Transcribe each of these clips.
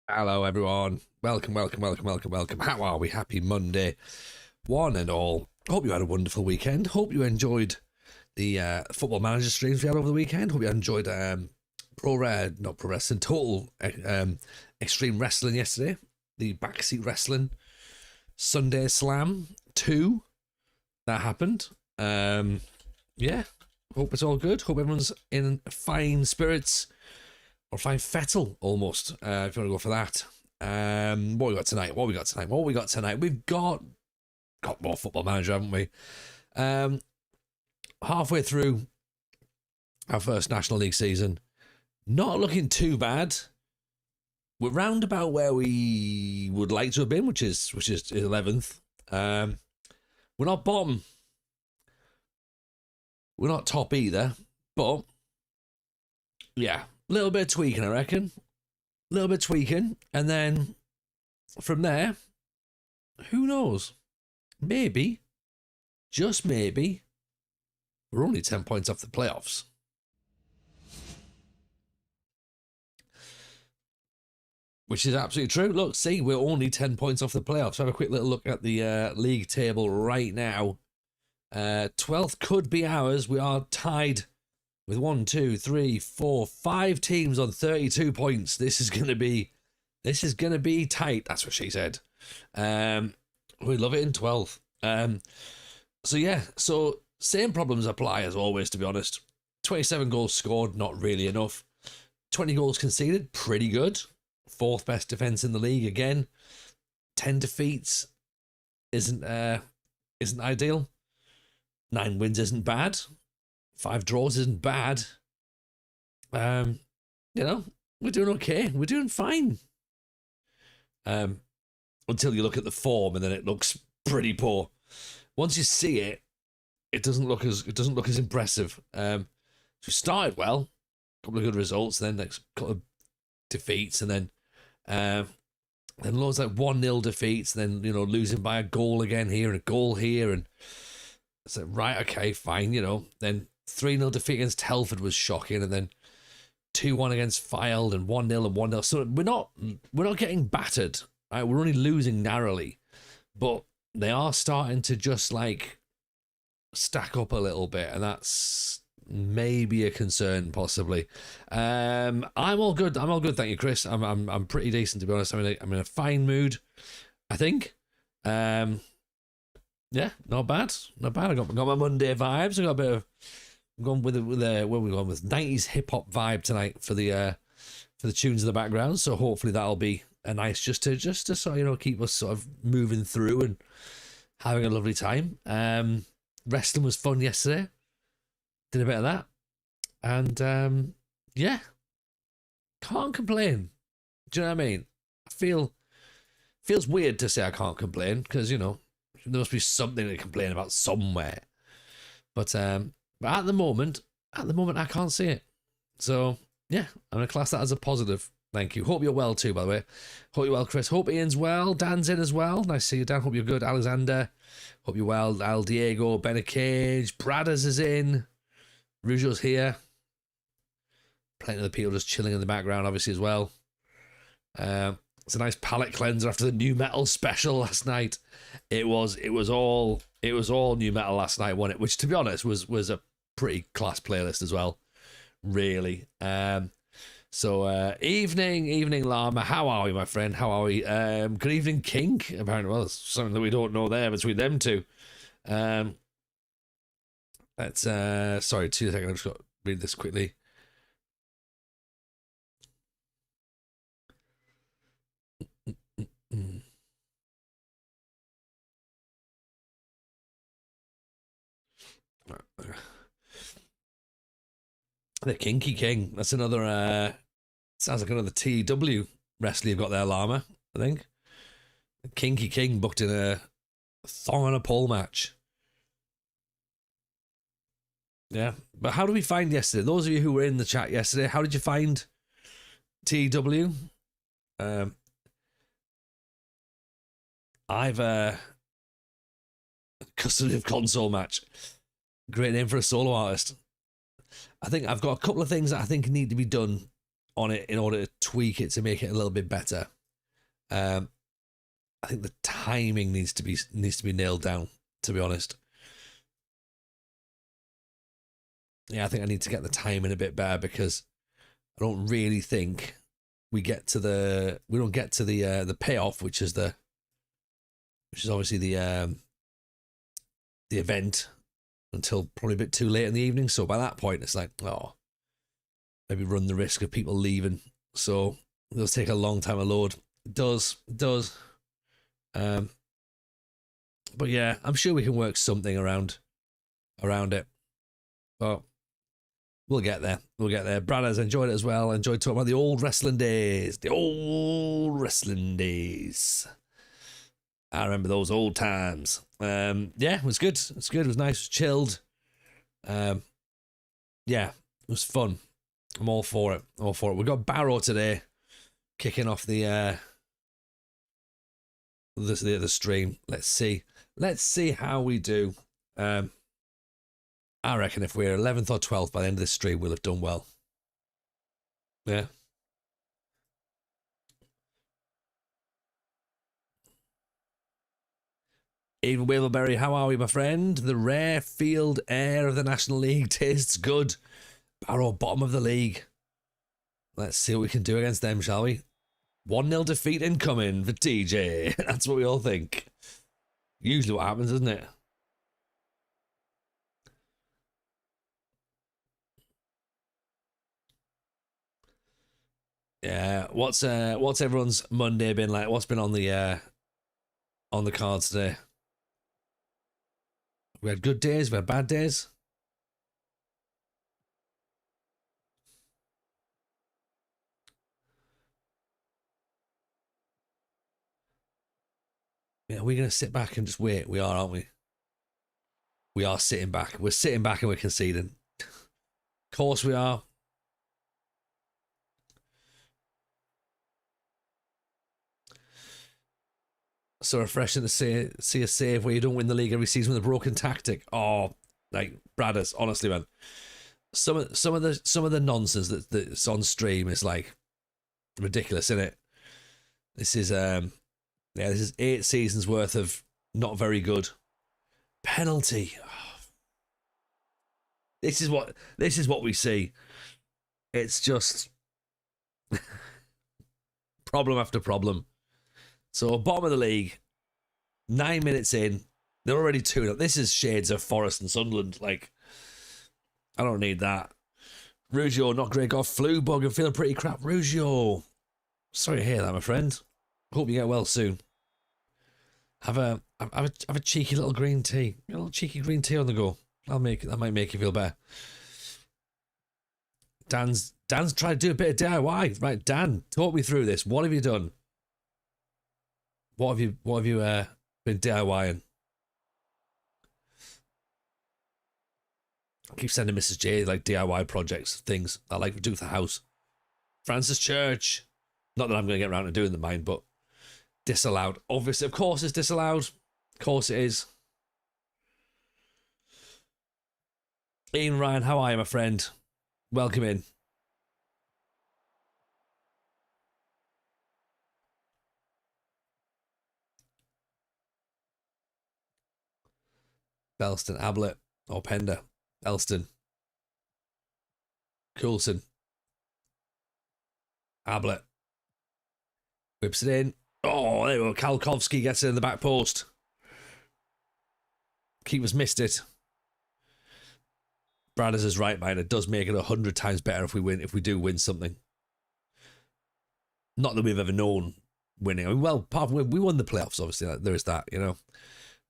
Hello, everyone. Welcome. How are we? Happy Monday, one and all. Hope you had a wonderful weekend. Hope you enjoyed the football manager streams we had over the weekend. Hope you enjoyed not pro wrestling, total extreme wrestling yesterday. The backseat wrestling Sunday Slam 2 that happened. Yeah. Hope it's all good. Hope everyone's in fine spirits. Or fine fettle, almost, if you want to go for that. What we got tonight? We've got more Football Manager, haven't we? Halfway through our first National League season. Not looking too bad. We're round about where we would like to have been, which is 11th. We're not bottom. We're not top either. But, yeah. A little bit of tweaking, I reckon. A little bit of tweaking. And then from there, who knows? Maybe, just maybe, we're only 10 points off the playoffs. Which is absolutely true. Look, see, we're only 10 points off the playoffs. Have a quick little look at the league table right now. 12th could be ours. We are tied with 1, 2, 3, 4, 5 teams on 32 points. This is gonna be tight. That's what she said. We love it in 12th. So same problems apply as always, to be honest. 27 goals scored, not really enough. 20 goals conceded, pretty good. 4th best defense in the league again. 10 defeats isn't ideal. 9 wins isn't bad. 5 draws isn't bad. We're doing okay. We're doing fine. Until you look at the form, and then it looks pretty poor. Once you see it, it doesn't look as impressive. So we started well, a couple of good results, then next couple of defeats, and then loads like 1-0 defeats, and then losing by a goal again here and a goal here, and it's like, right, okay, fine, then 3-0 defeat against Telford was shocking, and then 2-1 against Fylde, and 1-0 and 1-0. So we're not getting battered. Right? We're only losing narrowly, but they are starting to just like stack up a little bit, and that's maybe a concern, possibly. I'm all good. Thank you, Chris. I'm pretty decent, to be honest. I'm in a fine mood, I think. Yeah, not bad. I got my Monday vibes. I got a bit of. I'm going with where we going with 90s hip hop vibe tonight for the tunes in the background. So hopefully that'll be a nice just to sort of, keep us sort of moving through and having a lovely time. Wrestling was fun yesterday. Did a bit of that, and yeah, can't complain. Do you know what I mean? Feels weird to say I can't complain, because there must be something to complain about somewhere. But at the moment I can't see it. So yeah, I'm gonna class that as a positive. Thank you. Hope you're well too, by the way. Hope you're well, Chris. Hope Ian's well. Dan's in as well. Nice to see you, Dan. Hope you're good. Alexander. Hope you're well. Al Diego, Benna Cage, Bradders is in. Rougeau's here. Plenty of the people just chilling in the background, obviously, as well. It's a nice palate cleanser after the new metal special last night. It was all new metal last night, wasn't it? Which, to be honest, was a pretty class playlist as well. Really. So evening Llama. How are we, my friend? How are we? Good evening, Kink. Apparently, well, there's something that we don't know there between them two. Let's sorry, 2 seconds. I've just got to read this quickly. The Kinky King. That's another. Sounds like another TW wrestler you've got there, Llama. I think. The Kinky King booked in a thong and a pole match. Yeah, but how did we find yesterday? Those of you who were in the chat yesterday, how did you find TW? I've custody of console match. Great name for a solo artist. I think I've got a couple of things that I think need to be done on it in order to tweak it to make it a little bit better. Um, I think the timing needs to be nailed down. To be honest, yeah, I think I need to get the timing a bit better because I don't really think we don't get to the payoff, which is obviously the event until probably a bit too late in the evening. So by that point, it's like, oh, maybe run the risk of people leaving. So it'll take a long time to load. It does. But yeah, I'm sure we can work something around it. But we'll get there. Brad has enjoyed it as well. Enjoyed talking about the old wrestling days. I remember those old times. Yeah, it was good. It was nice. It was chilled. Yeah, it was fun. I'm all for it. We've got Barrow today, kicking off the stream. Let's see how we do. I reckon if we're 11th or 12th by the end of this stream, we'll have done well. Yeah. Even Waverberry, how are we, my friend? The rare field air of the National League tastes good. Barrow, bottom of the league. Let's see what we can do against them, shall we? 1-0 defeat incoming for TJ. That's what we all think. Usually what happens, isn't it? Yeah. What's everyone's Monday been like? What's been on the cards today? We had good days, we had bad days. Yeah, we're going to sit back and just wait. We are, aren't we? We are sitting back. We're sitting back and we're conceding. Of course we are. So refreshing to see a save where you don't win the league every season with a broken tactic. Oh, like Bradders, honestly, man. Some of the nonsense that's on stream is like ridiculous, isn't it? This is this is 8 seasons worth of not very good penalty. This is what we see. It's just problem after problem. So bottom of the league, 9 minutes in, they're already 2-0. This is shades of Forest and Sunderland. Like, I don't need that. Ruggiero, not great. Got a flu bug and feeling pretty crap. Ruggiero, sorry to hear that, my friend. Hope you get well soon. Have a cheeky little green tea. A little cheeky green tea on the go. That might make you feel better. Dan's tried to do a bit of DIY. Right, Dan, talk me through this. What have you done? What have you been DIYing? I keep sending Mrs. J like DIY projects, things I like to do with the house. Francis Church. Not that I'm going to get around to doing the mine, but disallowed. Obviously, of course it's disallowed. Of course it is. Ian Ryan, how are you, my friend? Welcome in. Belston, Ablett, or Pender. Elston. Coulson. Ablett. Whips it in. Oh, there we go. Kalkovsky gets it in the back post. Keeper's missed it. Bradders is right, man. It does make it 100 times better if we do win something. Not that we've ever known winning. I mean, well, apart from we won the playoffs, obviously. There is that, you know.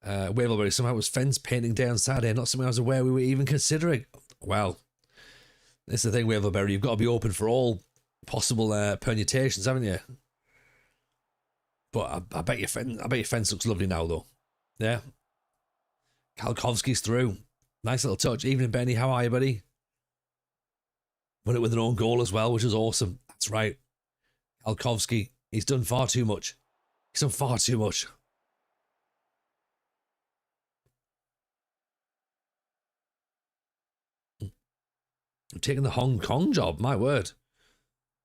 Waverbury somehow was fence painting day on Saturday, not something I was aware we were even considering. Well, this is the thing, Waverbury. You've got to be open for all possible permutations, haven't you? But I bet your fence looks lovely now, though. Yeah. Kalkovsky's through. Nice little touch. Evening, Benny. How are you, buddy? Won it with an own goal as well, which is awesome. That's right. Kalkovsky, he's done far too much. He's done far too much. I'm taking the Hong Kong job, my word.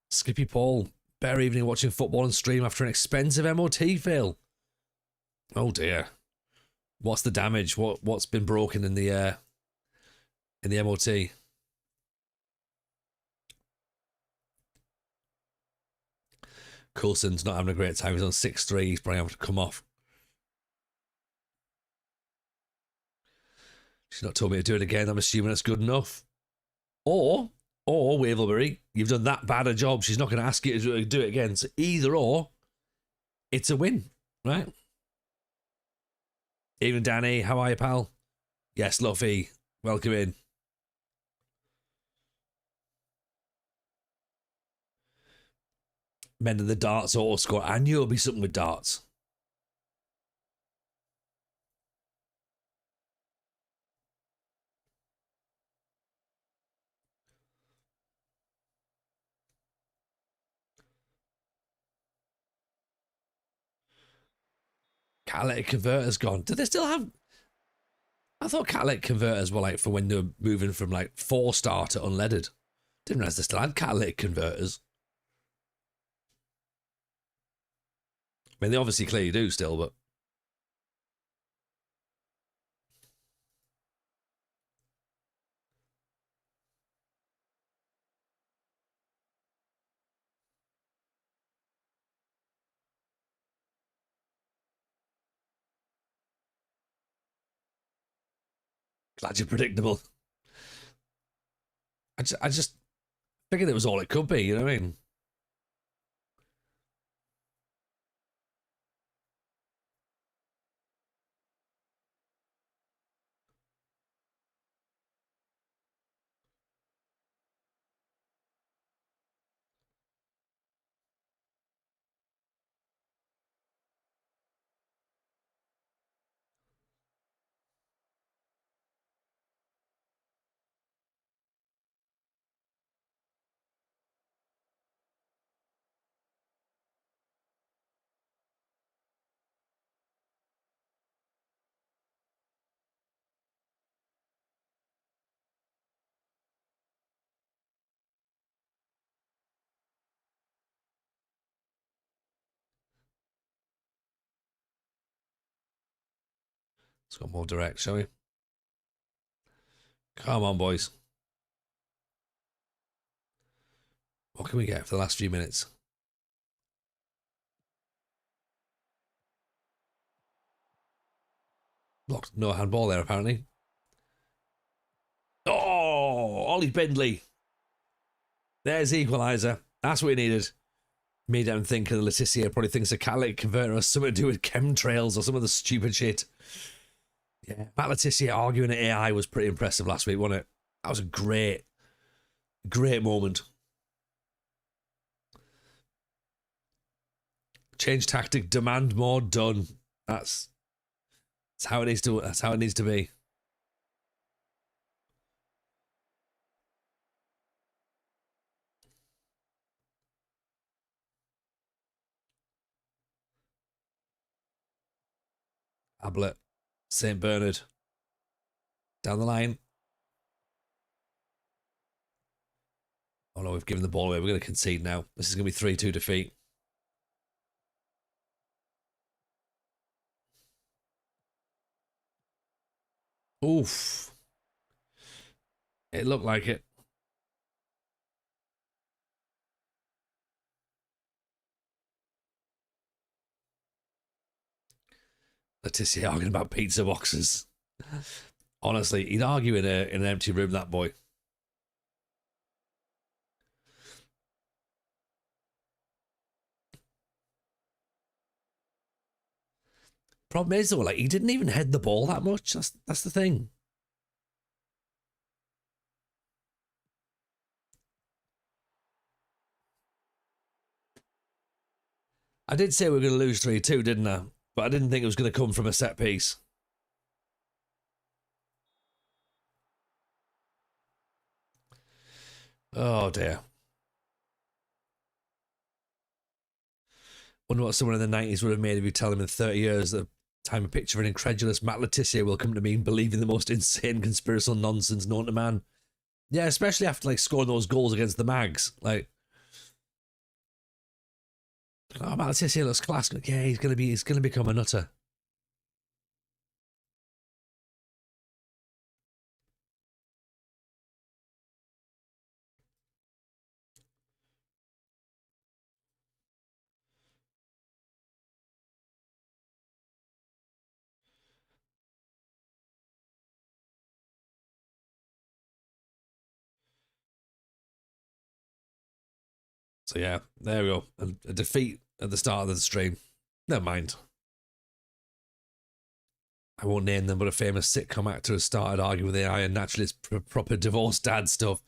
Skippy Paul Better evening watching football and stream after an expensive MOT fail. Oh dear. What's the damage? What's been broken in the MOT? Coulson's not having a great time. He's on 6-3. He's probably having to come off. She's not told me to do it again. I'm assuming that's good enough. Or Waverbury, you've done that bad a job. She's not going to ask you to do it again. So either or, it's a win, right? Even Danny, how are you, pal? Yes, Luffy, welcome in. Men of the darts auto score. I knew it'd be something with darts. Catalytic converters gone. Do they still have? I thought catalytic converters were like for when they were moving from like 4-star to unleaded. Didn't realize they still had catalytic converters. I mean, they obviously clearly do still, but glad you're predictable. I just figured it was all it could be, you know what I mean? Let's go more direct, shall we? Come on, boys. What can we get for the last few minutes? Blocked. No handball there, apparently. Oh, Ollie Bindley. There's the equaliser. That's what we needed. Made them think that Letitia probably thinks a catalytic converter has something to do with chemtrails or some of the stupid shit. Yeah, Matt Letitia arguing at AI was pretty impressive last week, wasn't it? That was a great moment. Change tactic, demand more, done. That's how it needs to. That's how it needs to be. Ablett, St. Bernard, down the line. Oh no, we've given the ball away. We're going to concede now. This is going to be 3-2 defeat. Oof. It looked like it. Letitia arguing about pizza boxes. Honestly, he'd argue in an empty room, that boy. Problem is though, like he didn't even head the ball that much. That's the thing. I did say we were going to lose 3-2, didn't I? But I didn't think it was going to come from a set piece. Oh dear. Wonder what someone in the 90s would have made if you tell him in 30 years the time a picture of an incredulous Matt Letitia will come to me and believe in the most insane conspiratorial nonsense known to man. Yeah, especially after like scoring those goals against the Mags. Like, Oh, Malatesta looks class. Yeah, he's gonna become a nutter. So yeah, there we go. A defeat at the start of the stream. Never mind. I won't name them, but a famous sitcom actor has started arguing with AI and naturally it's proper divorced dad stuff.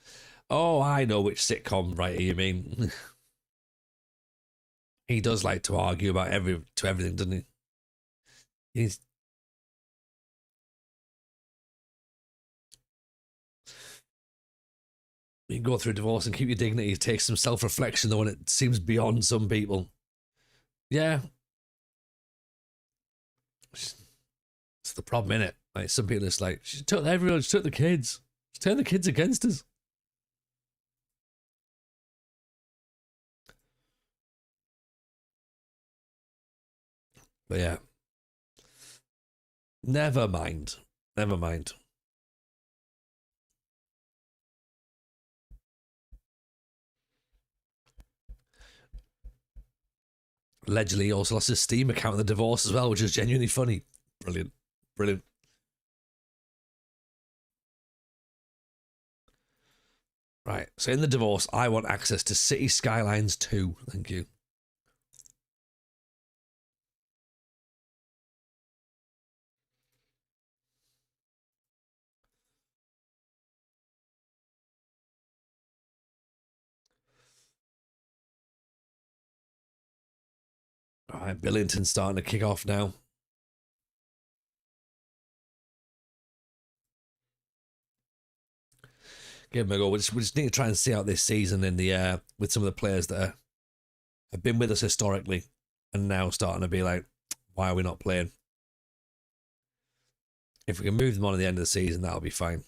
Oh, I know which sitcom writer you mean. He does like to argue about everything, doesn't he? He's You can go through a divorce and keep your dignity. It takes some self-reflection though, and it seems beyond some people. Yeah, it's the problem, innit? Like some people, it's like she took everyone, she took the kids, she turned the kids against us. But yeah, never mind, never mind. Allegedly, he also lost his Steam account in the divorce as well, which is genuinely funny. Brilliant, brilliant. Right, so in the divorce, I want access to City Skylines 2. Thank you. All right, Billington's starting to kick off now. Give him a go. We just need to try and see out this season in the with some of the players that have been with us historically and now starting to be like, why are we not playing? If we can move them on at the end of the season, that'll be fine.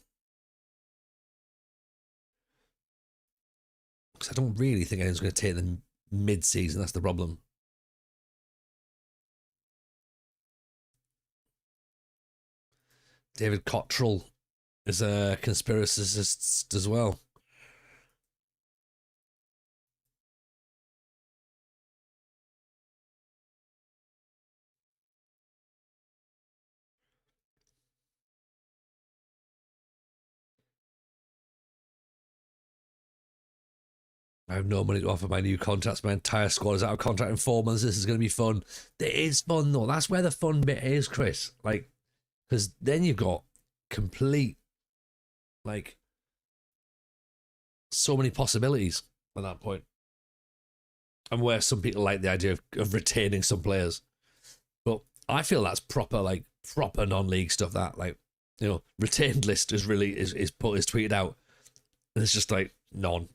Because I don't really think anyone's going to take them mid-season. That's the problem. David Cottrell is a conspiracist as well. I have no money to offer my new contracts. My entire squad is out of contract in 4 months. This is going to be fun. It is fun though. That's where the fun bit is, Chris. Like, because then you've got complete, like, so many possibilities at that point. And where some people like the idea of retaining some players, but I feel that's proper, like proper non-league stuff. That like, retained list is really is put is tweeted out, and it's just like none.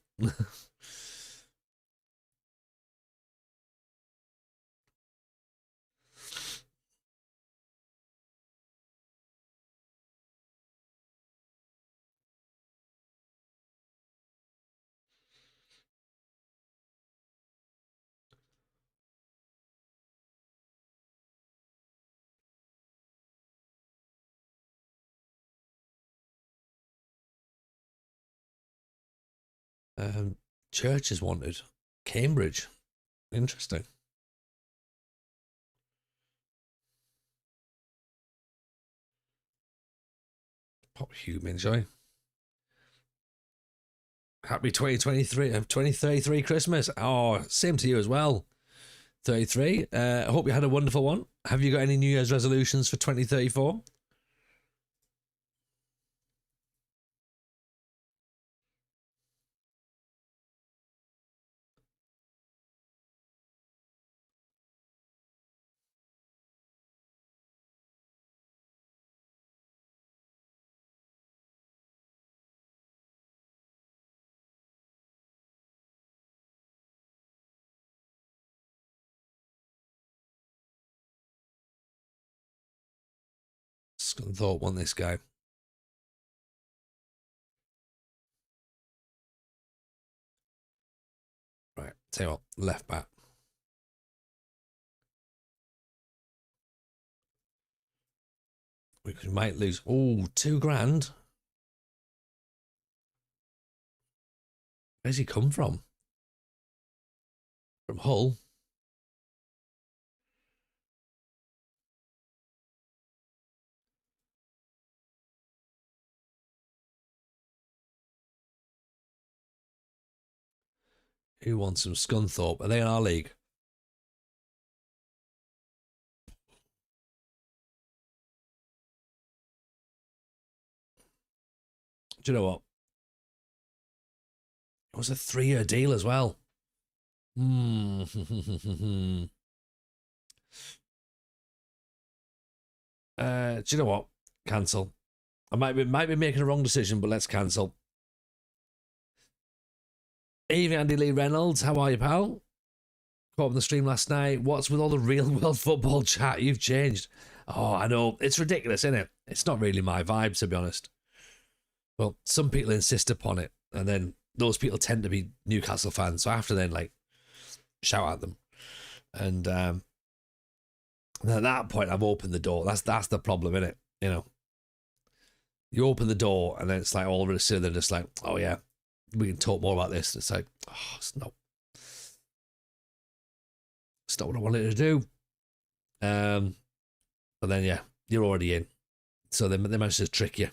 um, Church is wanted. Cambridge, interesting. Pop human joy. Happy 2023, 2033 Christmas. Oh, same to you as well. 33. I hope you had a wonderful one. Have you got any New Year's resolutions for 2034? Thought won this guy. Right, tell you what, left back. We might lose. Oh, 2 grand. Where's he come from? From Hull. Who wants some Scunthorpe? Are they in our league? Do you know what? It was a 3-year deal as well. Hmm. Do you know what? Cancel. I might be making a wrong decision, but let's cancel. Evening, Andy Lee Reynolds. How are you, pal? Caught up on the stream last night. What's with all the real world football chat? You've changed. Oh, I know. It's ridiculous, isn't it? It's not really my vibe, to be honest. Well, some people insist upon it, and then those people tend to be Newcastle fans, so I have to then like shout at them. And at that point, I've opened the door. That's the problem, isn't it? You know, you open the door, and then it's like all of a sudden they're just like, oh yeah, we can talk more about this. It's like, oh, it's not what I wanted to do. But then yeah, you're already in, so they managed to trick you.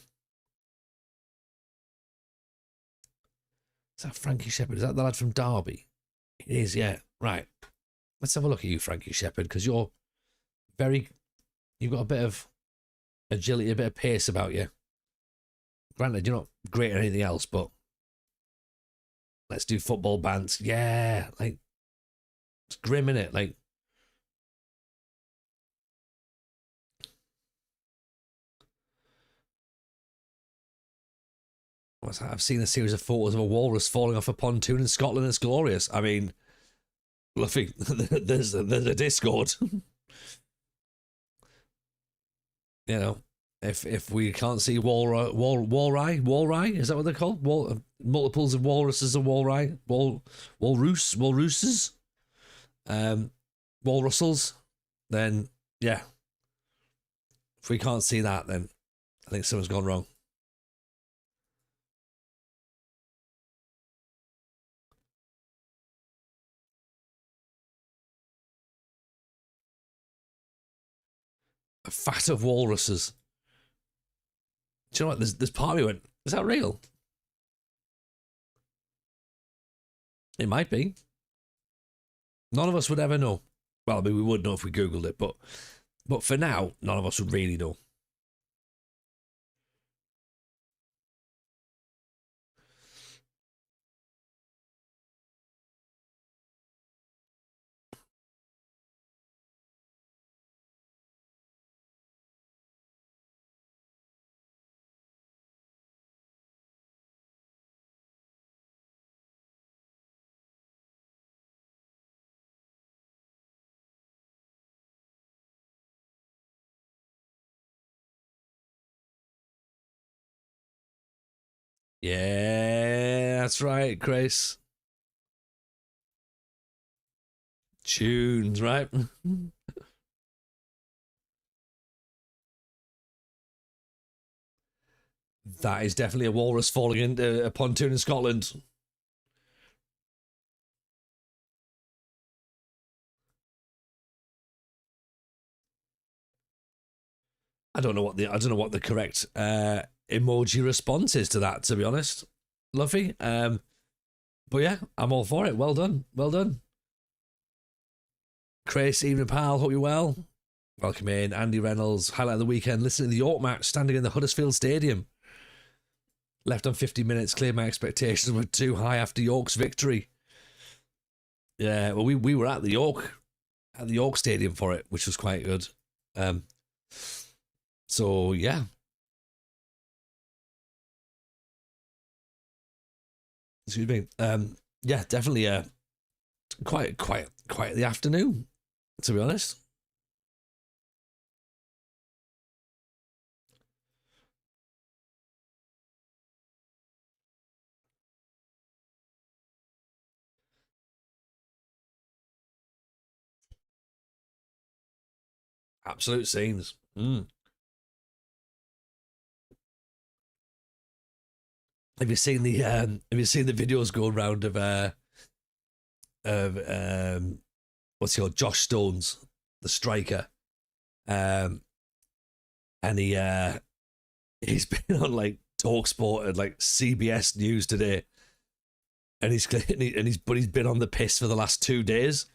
Is that Frankie Shepherd? Is that the lad from Derby? It is, yeah. Right. Let's have a look at you, Frankie Shepherd, because you've got a bit of agility, a bit of pace about you. Granted, you're not great at anything else, but let's do football bants. Yeah, like, it's grim, innit? Like, what's that? I've seen a series of photos of a walrus falling off a pontoon in Scotland. It's glorious. I mean, Luffy, there's a Discord. You know, if we can't see walrus, is that what they're called? Multiples of walruses and walruses, walrusses, then yeah. If we can't see that, then I think something's gone wrong. A fat of walruses. Do you know what? There's part of me went, is that real? It might be. None of us would ever know. Well, I mean, we would know if we Googled it, but for now, none of us would really know. Yeah, that's right, Chris. Tunes, right? That is definitely a walrus falling into a pontoon in Scotland. I don't know what the correct emoji response is to that, to be honest, Luffy. But yeah, I'm all for it. Well done, well done. Chris, evening pal, hope you're well. Welcome in, Andy Reynolds. Highlight of the weekend: listening to the York match, standing in the Huddersfield Stadium. Left on 50 minutes, cleared my expectations were too high after York's victory. Yeah, well, we were at the York Stadium for it, which was quite good. So yeah. Excuse me. Yeah, definitely quite the afternoon, to be honest. Absolute scenes. have you seen the videos going around of what's he called, Josh Stones, the striker, um, and he's been on like Talksport and like CBS News today, and he's but he's been on the piss for the last 2 days,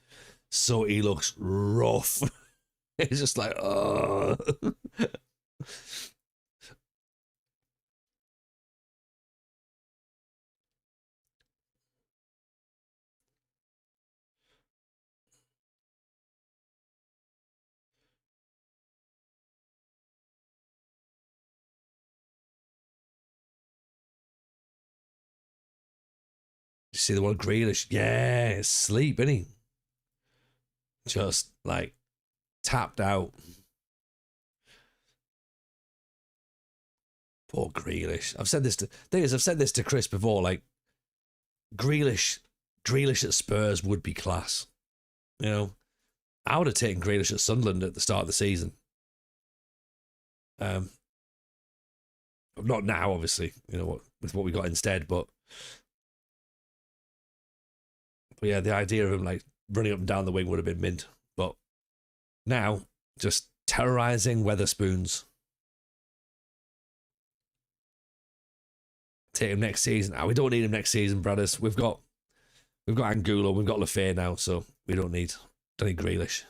so he looks rough. He's just like, oh. You see the one Grealish? Yeah, sleep, isn't he? Just like tapped out. Poor Grealish. I've said this to Chris before. Like Grealish, Grealish at Spurs would be class. You know, I would have taken Grealish at Sunderland at the start of the season. Um, not now, obviously. You know with what we got instead, but yeah, the idea of him like running up and down the wing would have been mint. But now, just terrorizing Weatherspoons. Take him next season. We don't need him next season, brothers. We've got Angulo, we've got Lafay now, so we don't need Grealish.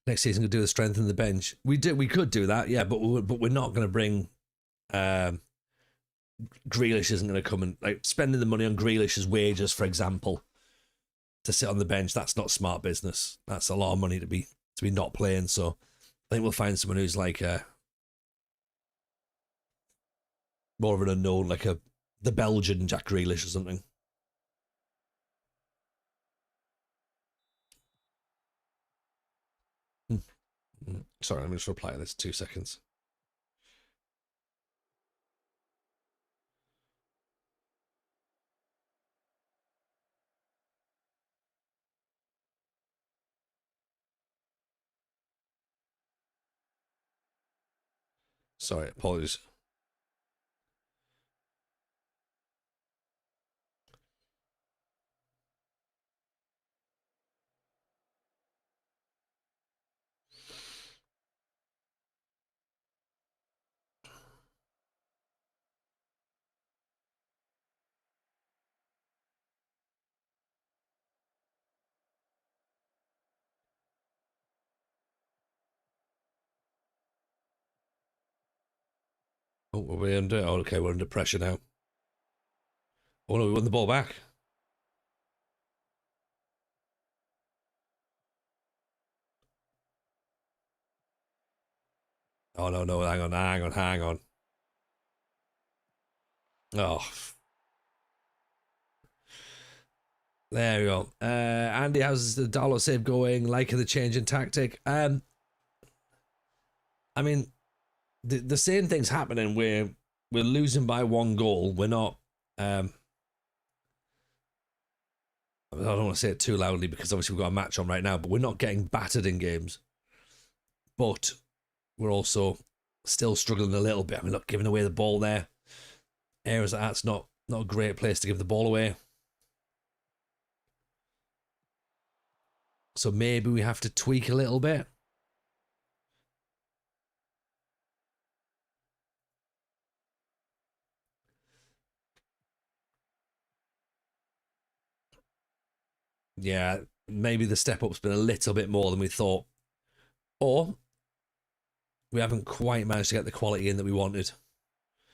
Next season, could do the strength in the bench. We could do that, yeah, but we're not going to bring. Grealish isn't going to come and like spending the money on Grealish's wages, for example, to sit on the bench. That's not smart business. That's a lot of money to be not playing. So I think we'll find someone who's like more of an unknown, like the Belgian Jack Grealish or something. Sorry, let me just reply to this. 2 seconds. Sorry, apologies. Oh, are we under? Oh, okay, we're under pressure now. Oh no, we won the ball back. Oh no, hang on. Oh, there we go. Andy, how's the dollar save going? Liking the change in tactic? I mean, the same thing's happening. We're losing by 1 goal. We're not. I don't want to say it too loudly because obviously we've got a match on right now, but we're not getting battered in games. But we're also still struggling a little bit. I mean, look, giving away the ball there. Areas like that's not a great place to give the ball away. So maybe we have to tweak a little bit. Yeah, maybe the step up's been a little bit more than we thought. Or we haven't quite managed to get the quality in that we wanted.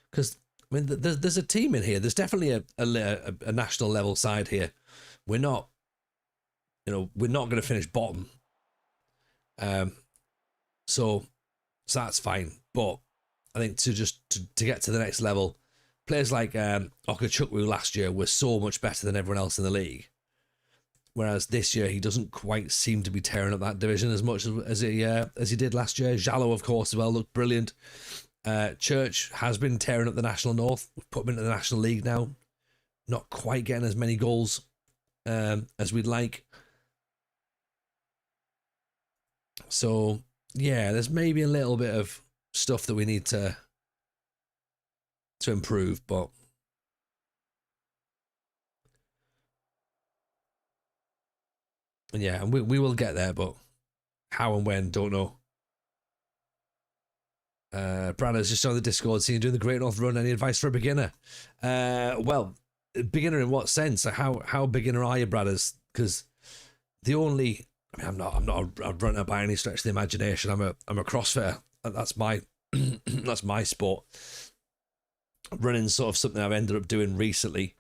Because, I mean, there's a team in here. There's definitely a national level side here. We're not, we're not going to finish bottom. So that's fine. But I think to get to the next level, players like Okachukwu last year were so much better than everyone else in the league. Whereas this year he doesn't quite seem to be tearing up that division as much as he did last year. Jallow, of course, as well, looked brilliant. Church has been tearing up the National North. We've put him into the National League now. Not quite getting as many goals as we'd like. So, yeah, there's maybe a little bit of stuff that we need to improve, but yeah, and we will get there, but how and when, don't know. Branners just on the Discord, seeing you doing the Great North Run. Any advice for a beginner? Well, beginner in what sense? How beginner are you, Branners? Because I'm not a runner by any stretch of the imagination. I'm a CrossFitter. That's my that's my sport. Running's sort of something I've ended up doing recently,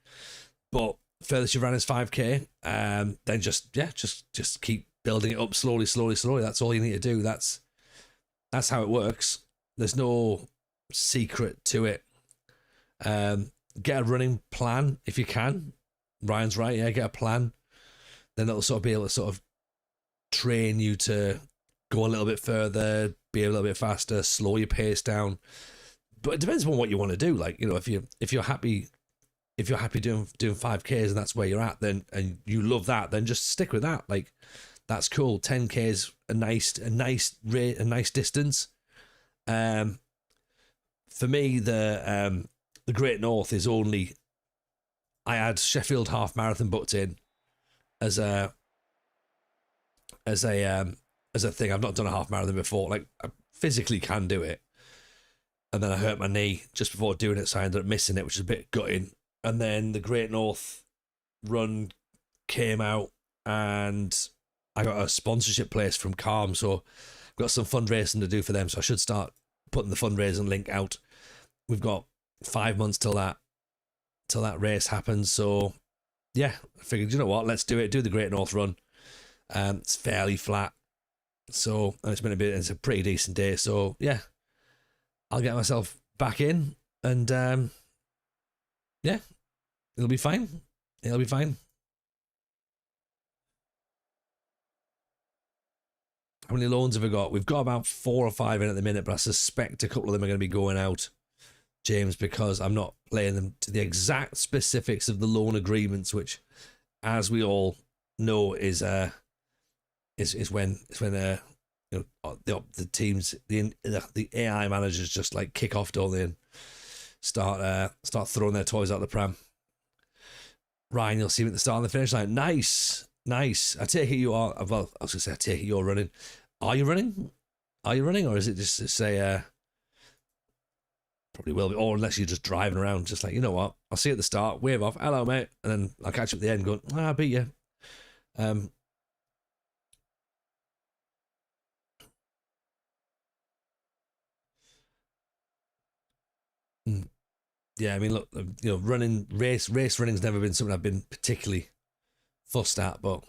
but furthest you've ran is 5k. Then just keep building it up slowly. That's all you need to do. That's how it works. There's no secret to it. Get a running plan if you can. Ryan's right. Yeah, get a plan. Then that'll sort of be able to sort of train you to go a little bit further, be a little bit faster, slow your pace down. But it depends on what you want to do. Like, you know, if you're happy doing 5Ks and that's where you're at, then, and you love that, then just stick with that. Like, that's cool. 10K is a nice distance. For me, the Great North is only, I had Sheffield half marathon booked in as a thing. I've not done a half marathon before. Like, I physically can do it. And then I hurt my knee just before doing it, so I ended up missing it, which is a bit gutting. And then the Great North run came out and I got a sponsorship place from Calm, so I've got some fundraising to do for them, so I should start putting the fundraising link out. We've got 5 months till that race happens, so yeah, I figured, you know what, let's do it. Do the Great North Run. It's fairly flat, so, and it's a pretty decent day, so yeah, I'll get myself back in, and yeah, it'll be fine. It'll be fine. How many loans have we got? We've got about 4 or 5 in at the minute, but I suspect a couple of them are going to be going out, James, because I'm not playing them to the exact specifics of the loan agreements, which, as we all know, is when you know, the teams, the AI managers just like kick off, don't they, and start throwing their toys out the pram. Ryan, you'll see me at the start and the finish line. Nice. I take it you are. Well, I was gonna say I take it you're running. Are you running? Or is it just to say? Probably will be, or unless you're just driving around, just like, you know what? I'll see you at the start, wave off, hello mate, and then I'll catch up at the end, going, I beat you. Yeah, I mean, look, you know, race running's never been something I've been particularly fussed at, but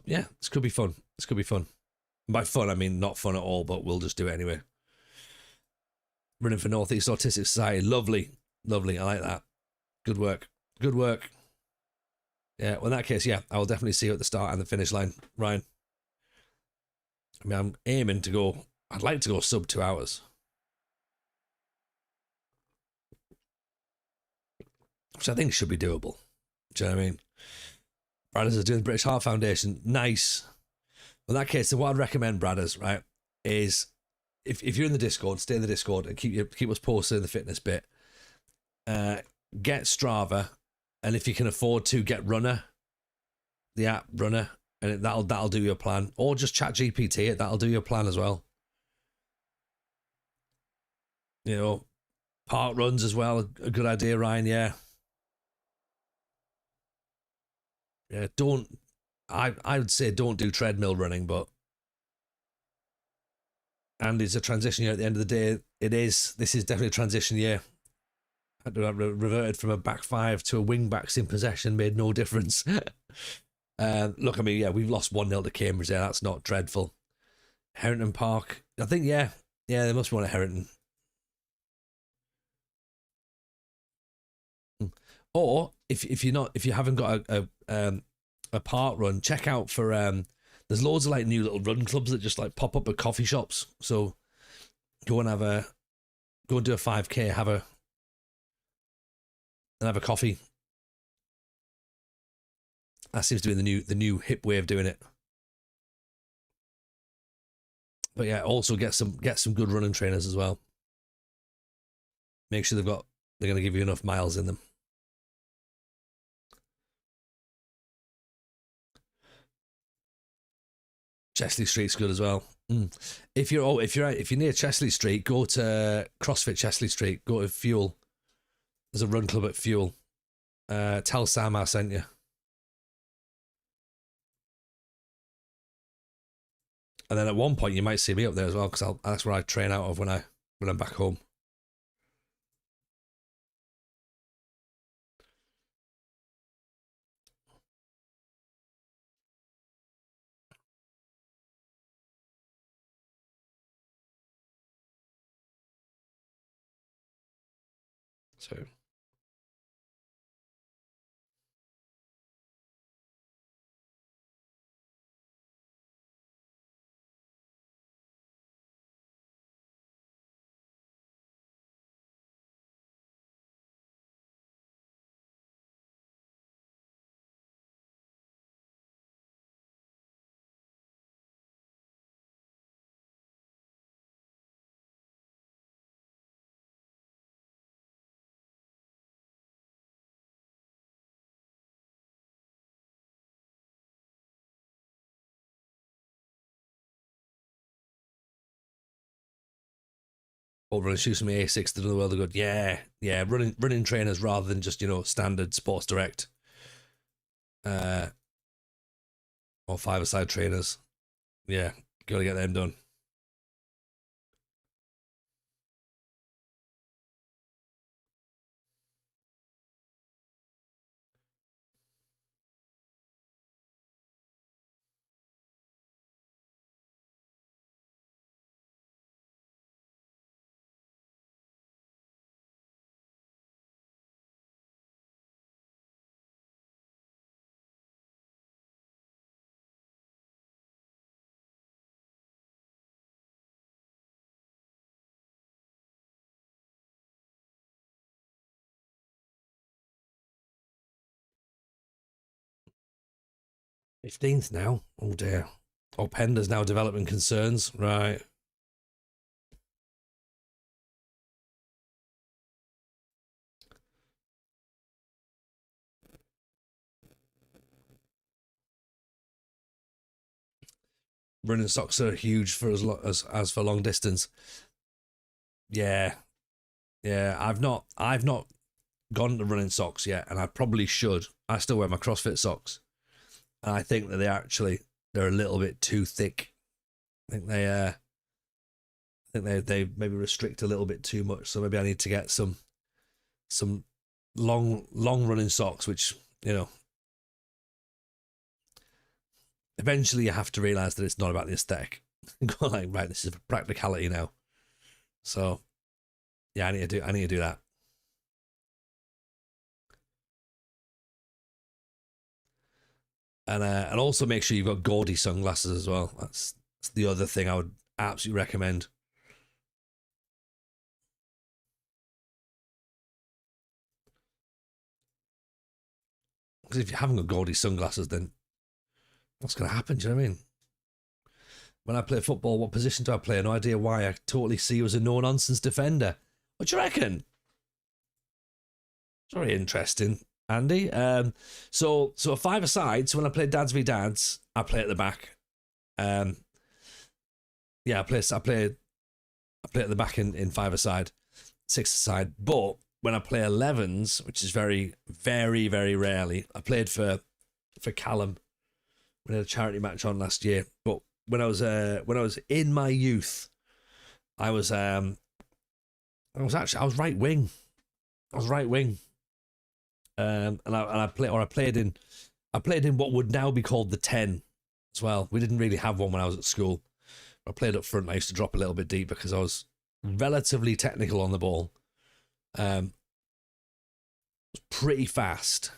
yeah, this could be fun. By fun, I mean not fun at all, but we'll just do it anyway. Running for Northeast Autistic Society, lovely. I like that. Good work. Yeah, well, in that case, yeah, I will definitely see you at the start and the finish line, Ryan. I mean, I'm aiming to go, I'd like to go sub 2 hours. Which I think should be doable. Do you know what I mean? Bradders is doing the British Heart Foundation. Nice. Well, in that case, so what I'd recommend, Bradders, right, is if you're in the Discord, stay in the Discord and keep us posted in the fitness bit. Get Strava, and if you can afford to, get Runner, the app Runner, and that'll do your plan. Or just chat GPT it, that'll do your plan as well. You know, park runs as well, a good idea, Ryan, yeah. Yeah, I would say don't do treadmill running, but and it's a transition year at the end of the day. This is definitely a transition year. I reverted from a back 5 to a wing backs in possession, made no difference. Look, I mean, yeah, we've lost 1-0 to Cambridge there. That's not dreadful. Harrington Park. I think yeah, there must be one at Harrington. Or if you haven't got a park run, check out for there's loads of like new little run clubs that just like pop up at coffee shops. So go and go and do a 5K, have a coffee. That seems to be the new hip way of doing it. But yeah, also get some good running trainers as well. Make sure they're going to give you enough miles in them. Chesley Street's good as well. If you're near Chesley Street, go to CrossFit Chesley Street. Go to Fuel. There's a run club at Fuel. Tell Sam I sent you. And then at one point you might see me up there as well, because that's where I train out of when I'm back home. So over and shoot some A6 to the world of good. Yeah, running trainers rather than just standard Sports Direct, or 5-a-side trainers. Yeah, gotta get them done. '15th now. Oh dear. Oh, Pender's now developing concerns. Right. Running socks are huge for as for long distance. Yeah, yeah. I've not gone to running socks yet, and I probably should. I still wear my CrossFit socks, and I think that they're a little bit too thick. I think they maybe restrict a little bit too much. So maybe I need to get some long running socks, which eventually you have to realize that it's not about the aesthetic. Go like, right, this is a practicality now. So yeah, I need to do that. And also make sure you've got gaudy sunglasses as well. That's the other thing I would absolutely recommend. Because if you haven't got gaudy sunglasses, then what's going to happen? Do you know what I mean? When I play football, what position do I play? No idea why. I totally see you as a no-nonsense defender. What do you reckon? It's very interesting, Andy. So a 5-a-side. So when I play dads v dads, I play at the back. Yeah, I play at the back in 5-a-side, 6-a-side. But when I play 11s, which is very, very, very rarely, I played for Callum. We had a charity match on last year. But when I was in my youth, I was right wing. I was right wing. And I played in what would now be called the 10 as well. We didn't really have one when I was at school, I played up front. I used to drop a little bit deep because I was relatively technical on the ball. Pretty fast,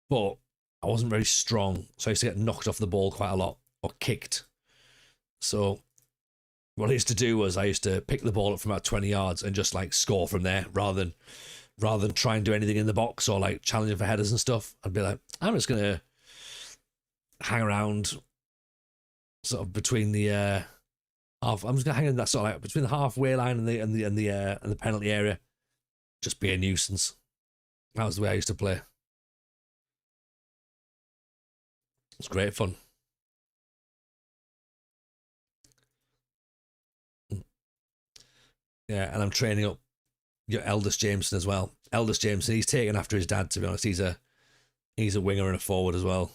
but I wasn't very strong. So I used to get knocked off the ball quite a lot or kicked. So what I used to do was I used to pick the ball up from about 20 yards and just like score from there rather than try and do anything in the box or like challenging for headers and stuff. I'd be like, I'm just gonna hang around sort of between the half. I'm just gonna hang in that sort of like between the halfway line and the penalty area. Just be a nuisance. That was the way I used to play. It's great fun. Yeah, and I'm training up your eldest Jameson as well. Eldest Jameson, he's taken after his dad. To be honest, he's a winger and a forward as well.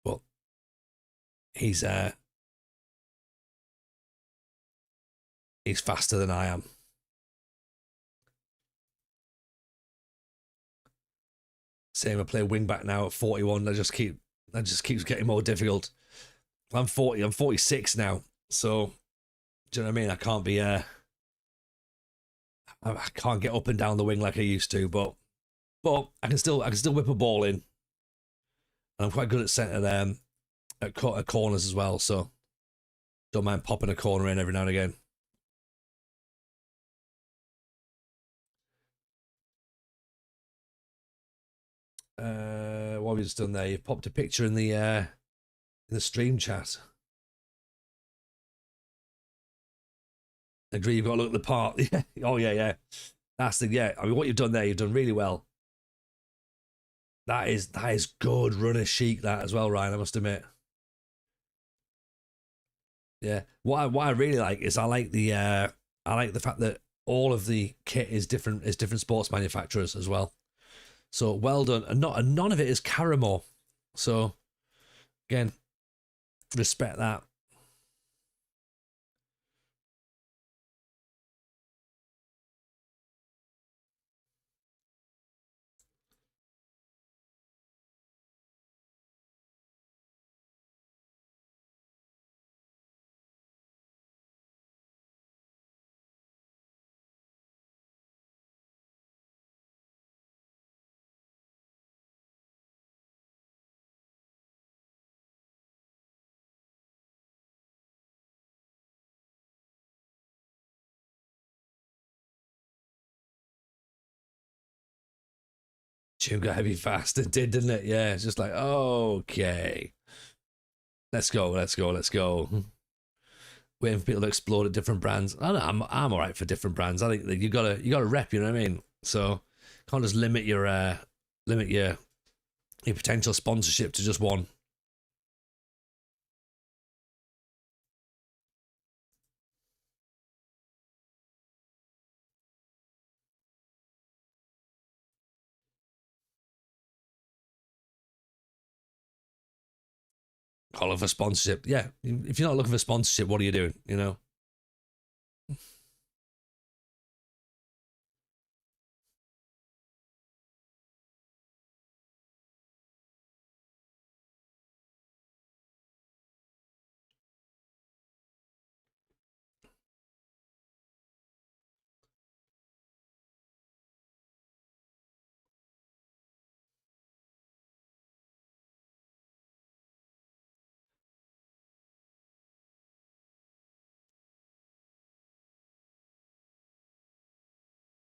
But he's faster than I am. Same. I play wing back now at 41. That just keeps getting more difficult. I'm 40. I'm 46 now. So do you know what I mean? I can't be I can't get up and down the wing like I used to, but I can still whip a ball in, and I'm quite good at centre at corners as well. So don't mind popping a corner in every now and again. What have you just done there? You've popped a picture in the stream chat. Agree, you've got to look at the part. Yeah. Oh yeah, yeah. That's the yeah. I mean, what you've done there, you've done really well. That is good runner chic that as well, Ryan. I must admit. Yeah. What I really like is I like the fact that all of the kit is different sports manufacturers as well. So well done, and none of it is Caramo. So again, respect that. Tune got heavy fast. It did, didn't it? Yeah. It's just like okay, let's go, let's go, let's go. Waiting for people to explode at different brands. I don't know, I'm all right for different brands. I think that you gotta rep. You know what I mean? So can't just limit your potential sponsorship to just one. Call it for sponsorship. Yeah. If you're not looking for sponsorship, what are you doing? You know.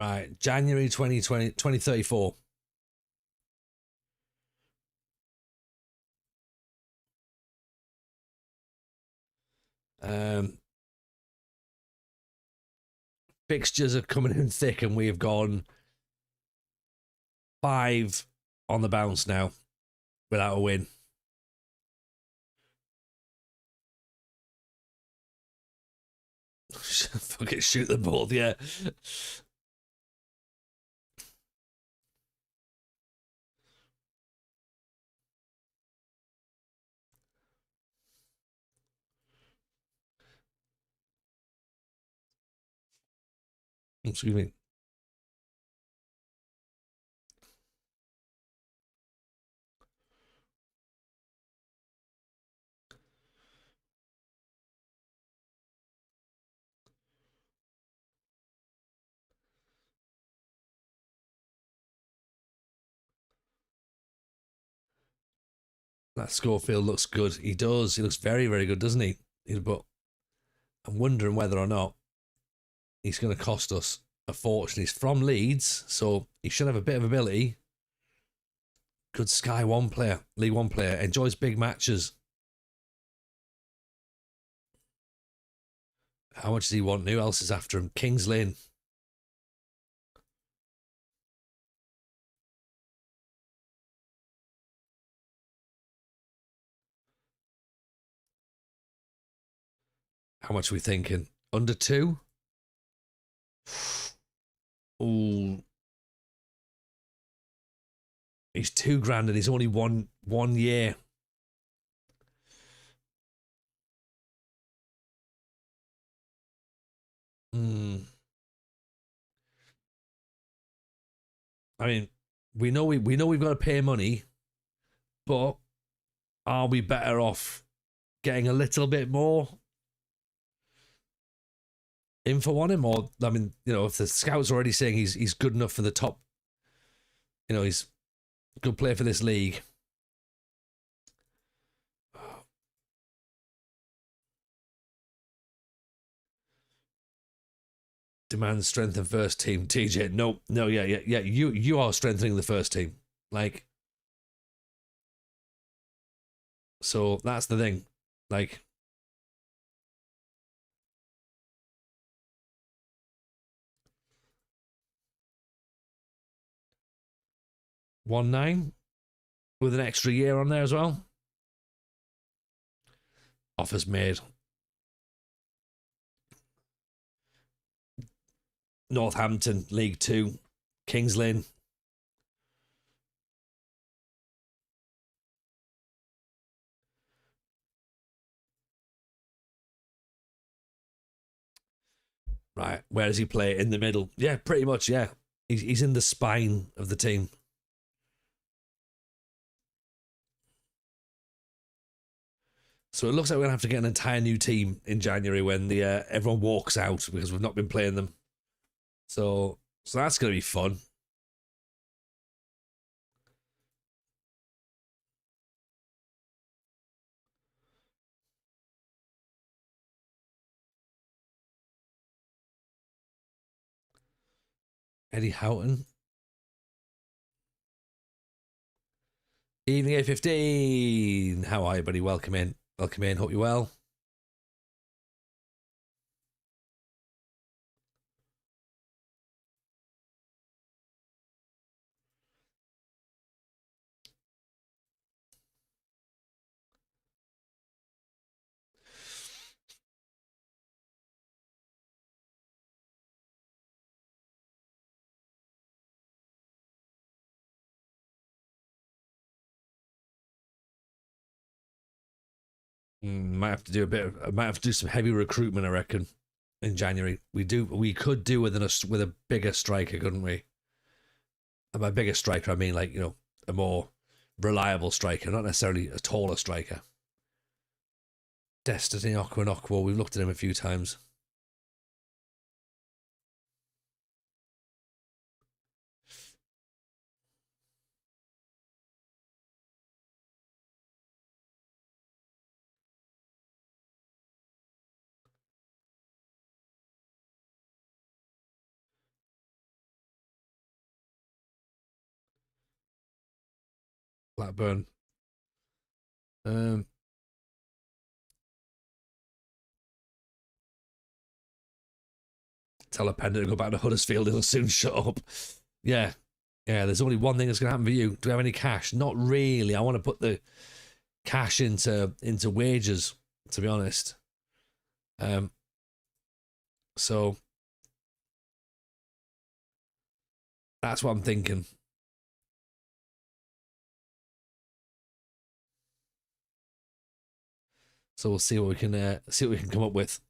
Right. January 2020 2034. Um, Fixtures are coming in thick, and we've gone 5 on the bounce now without a win. Fuck it, shoot them both, yeah. Excuse me. That Schofield looks good. He does. He looks very, very good, doesn't he? But I'm wondering whether or not he's going to cost us a fortune. He's from Leeds, so he should have a bit of ability. Good Sky One player, League One player, enjoys big matches. How much does he want? Who else is after him? Kings Lynn. How much are we thinking? Under 2? Ooh. He's 2 grand and he's only one year. I mean, we know we've got to pay money, but are we better off getting a little bit more info on him? Or, I mean, if the scouts are already saying he's good enough for the top, he's a good player for this league. Demand strength in first team. TJ, no, yeah. You are strengthening the first team. Like, so that's the thing. Like, $1.9 with an extra year on there as well. Offers made. Northampton, League 2, Kings Lynn. Right, where does he play? In the middle? Yeah, pretty much, yeah. He's in the spine of the team. So it looks like we're going to have to get an entire new team in January when the everyone walks out because we've not been playing them. So that's going to be fun. Eddie Houghton. Evening A15. How are you, buddy? Welcome in. Welcome in. Hope you're well. Might have to do some heavy recruitment, I reckon, in January. We could do with a bigger striker, couldn't we? And by bigger striker, I mean like a more reliable striker, not necessarily a taller striker. Destiny Aquanokwo, we've looked at him a few times. Blackburn. Tell a pendant to go back to Huddersfield, it'll soon shut up. Yeah. Yeah, there's only one thing that's going to happen for you. Do we have any cash? Not really. I want to put the cash into wages, to be honest. So that's what I'm thinking. So we'll see what we can come up with.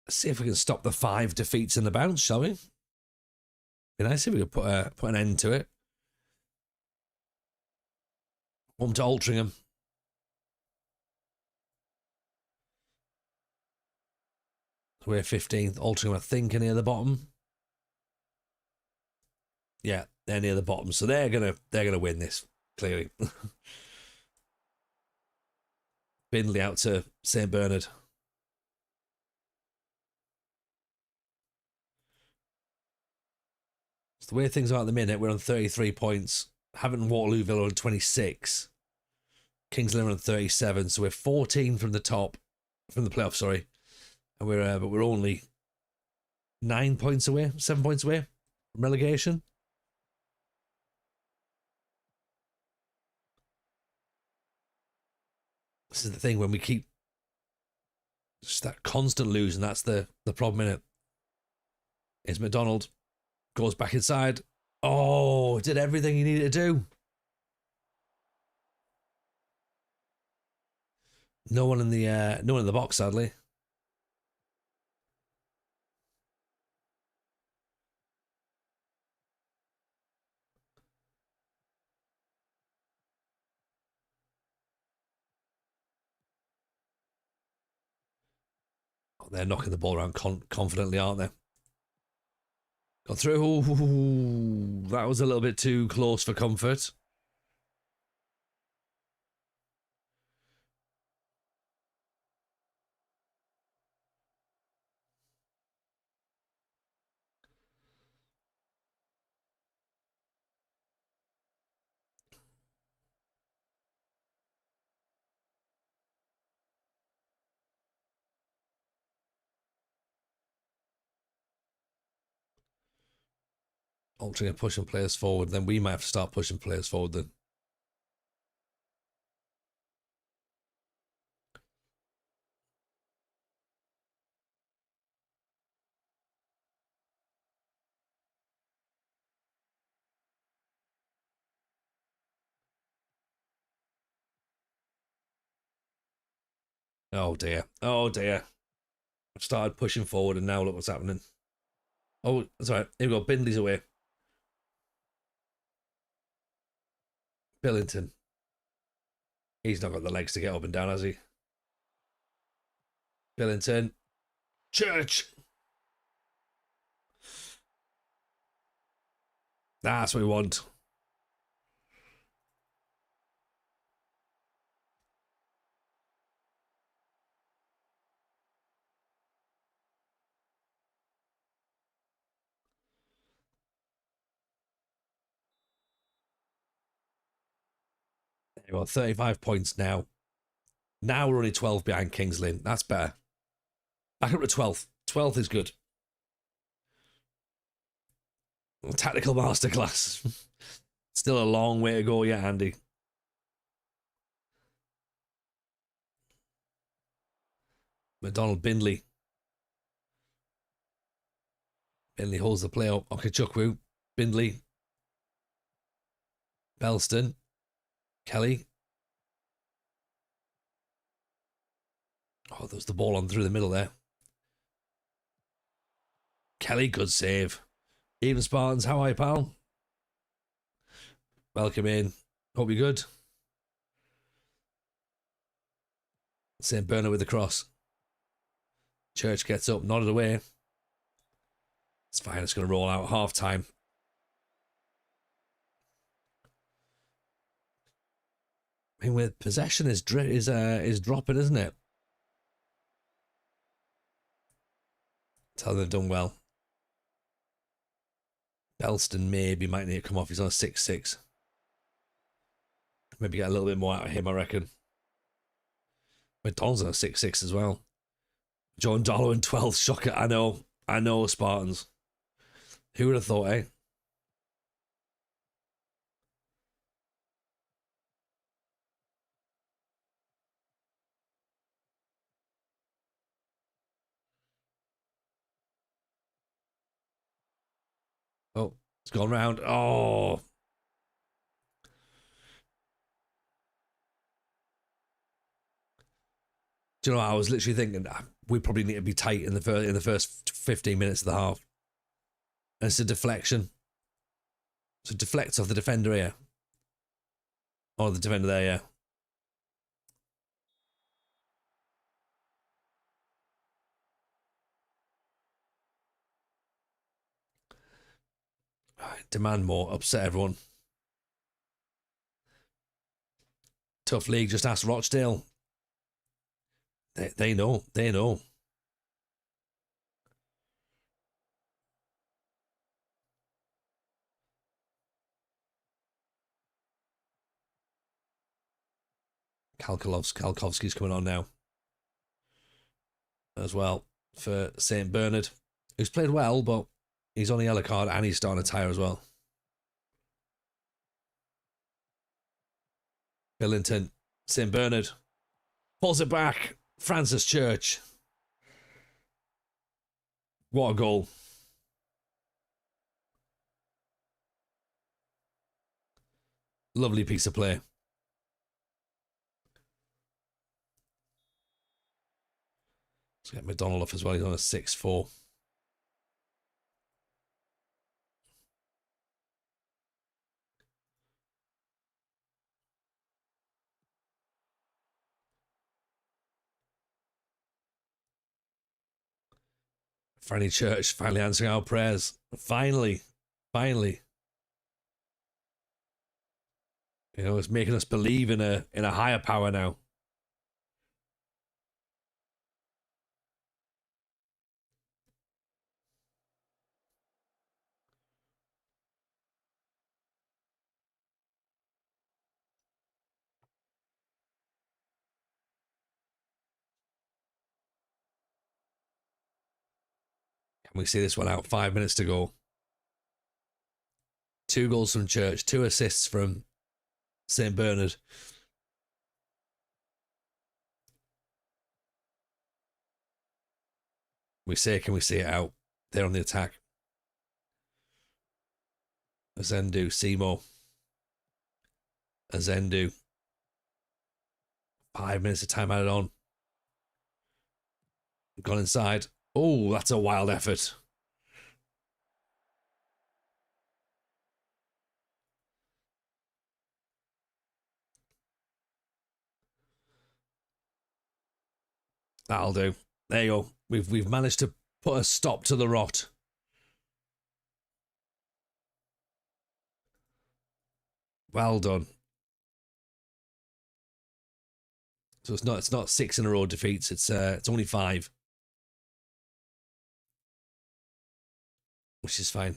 Let's see if we can stop the 5 defeats in the bounce, shall we? Be nice if we could put an end to it. Home to Altrincham. We're 15th. Altrincham, I think, are near the bottom. Yeah, they're near the bottom, so they're gonna win this. clearly. Bindley out to St. Bernard. It's the way things are at the minute. We're on 33 points. Havant and Waterlooville are on 26. Kings Lynn are on 37. So we're 14 from the top, from the playoffs, sorry. And but we're only 9 points away, 7 points away from relegation. This is the thing when we keep just that constant losing. That's the problem in it. Is McDonald goes back inside. Oh, did everything he needed to do. No one in the box, sadly. Oh, they're knocking the ball around confidently, aren't they? Got through. Ooh, that was a little bit too close for comfort. Altering and pushing players forward, then we might have to start pushing players forward then. Oh dear. Oh dear. I've started pushing forward and now look what's happening. Oh, that's all right. Here we go. Bindley's away. Billington. He's not got the legs to get up and down, has he? Billington. Church. That's what we want. There we go. 35 points now. Now we're only 12 behind Kings Lynn. That's better. Back up to 12th. 12th is good. Tactical masterclass. Still a long way to go yet, Andy. McDonald Bindley. Bindley holds the play up. Okechukwu. Bindley. Belston. Kelly. Oh, there's the ball on through the middle there. Kelly, good save. Even Spartans, how are you, pal? Welcome in. Hope you're good. St. Bernard with the cross. Church gets up, nodded away. It's fine, it's going to roll out half time. I mean, with possession is dropping, isn't it? Tell them they've done well. Belston maybe might need to come off. He's on a 6-6. Maybe get a little bit more out of him, I reckon. McDonald's on a 6-6 as well. John Darlington 12th. Shocker. I know, Spartans. Who would have thought, eh? Oh, it's gone round. Oh. Do you know what? I was literally thinking we probably need to be tight in the first 15 minutes of the half. And it's a deflection. So it deflects off the defender here. Or the defender there, yeah. Demand more, upset everyone. Tough league, just ask Rochdale. They know. They know. Kalkovsky's coming on now as well for St. Bernard, who's played well, but he's on the yellow card and he's starting to tire as well. Darlington, St. Bernard pulls it back. Francis Church. What a goal. Lovely piece of play. Let's get McDonald off as well. He's on a 6-4. Franny Church finally answering our prayers. Finally. You know, it's making us believe in a higher power now. Can we see this one out? 5 minutes to go. 2 goals from Church, 2 assists from St. Bernard. Can we see it out? They're on the attack. Azendu, Seymour. Azendu. 5 minutes of time added on. Gone inside. Oh, that's a wild effort. That'll do. There you go. We've managed to put a stop to the rot. Well done. So it's not 6 in a row defeats. It's only 5, which is fine.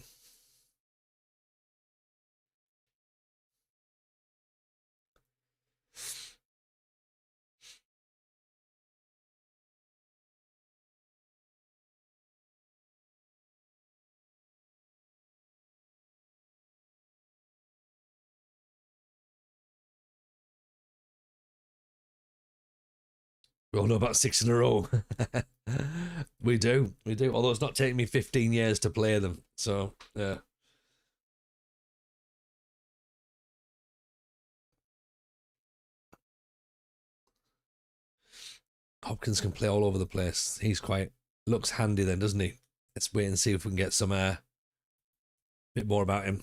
We all know about 6 in a row. We do. Although it's not taking me 15 years to play them. So, yeah. Hopkins can play all over the place. Looks handy then, doesn't he? Let's wait and see if we can get some bit more about him.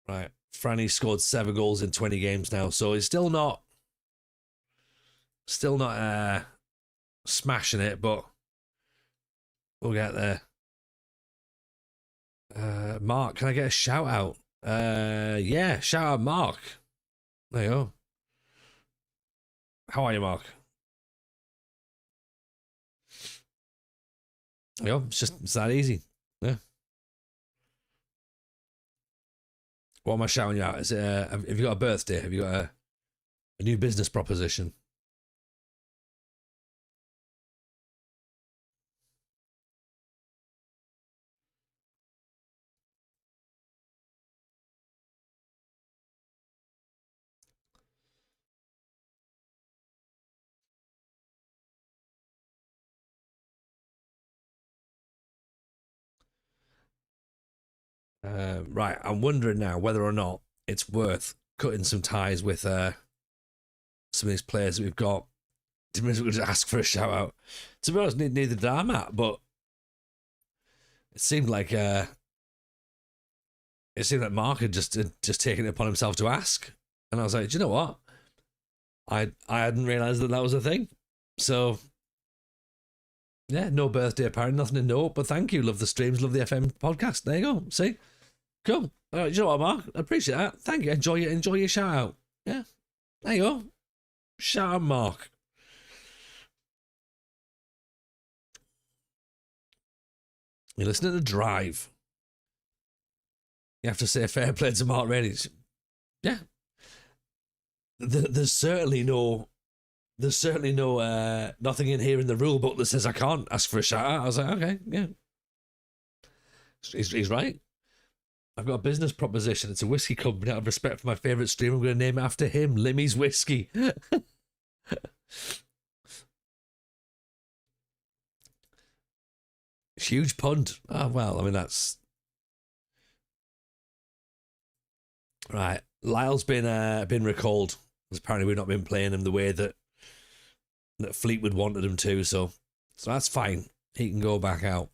Right. Franny scored 7 goals in 20 games now, so he's still not smashing it, but we'll get there. Mark, can I get a shout out? Yeah, shout out Mark. There you go. How are you, Mark? There you go. It's that easy. Yeah. What am I shouting you out? Is it, have you got a birthday? Have you got a new business proposition? Right, I'm wondering now whether or not it's worth cutting some ties with some of these players that we've got. Didn't we just ask for a shout out? To be honest, neither did I, Matt, but it seemed like Mark had just taken it upon himself to ask, and I was like, do you know what? I hadn't realised that was a thing. So yeah, no birthday apparently, nothing to note, but thank you. Love the streams, love the FM podcast. There you go. See, Cool. You know what, Mark? I appreciate that. Thank you. Enjoy your shout out. Yeah. There you go. Shout out, Mark. You're listening to Drive. You have to say fair play to Mark Rennie. Yeah. There's certainly no nothing in here in the rule book that says I can't ask for a shout out. I was like, okay, yeah. He's right. I've got a business proposition. It's a whiskey company. Out of respect for my favourite streamer, I'm going to name it after him, Limmy's Whiskey. Huge punt. Oh, well, I mean, that's... Right. Lyle's been recalled. Because apparently we've not been playing him the way that Fleetwood wanted him to, so that's fine. He can go back out.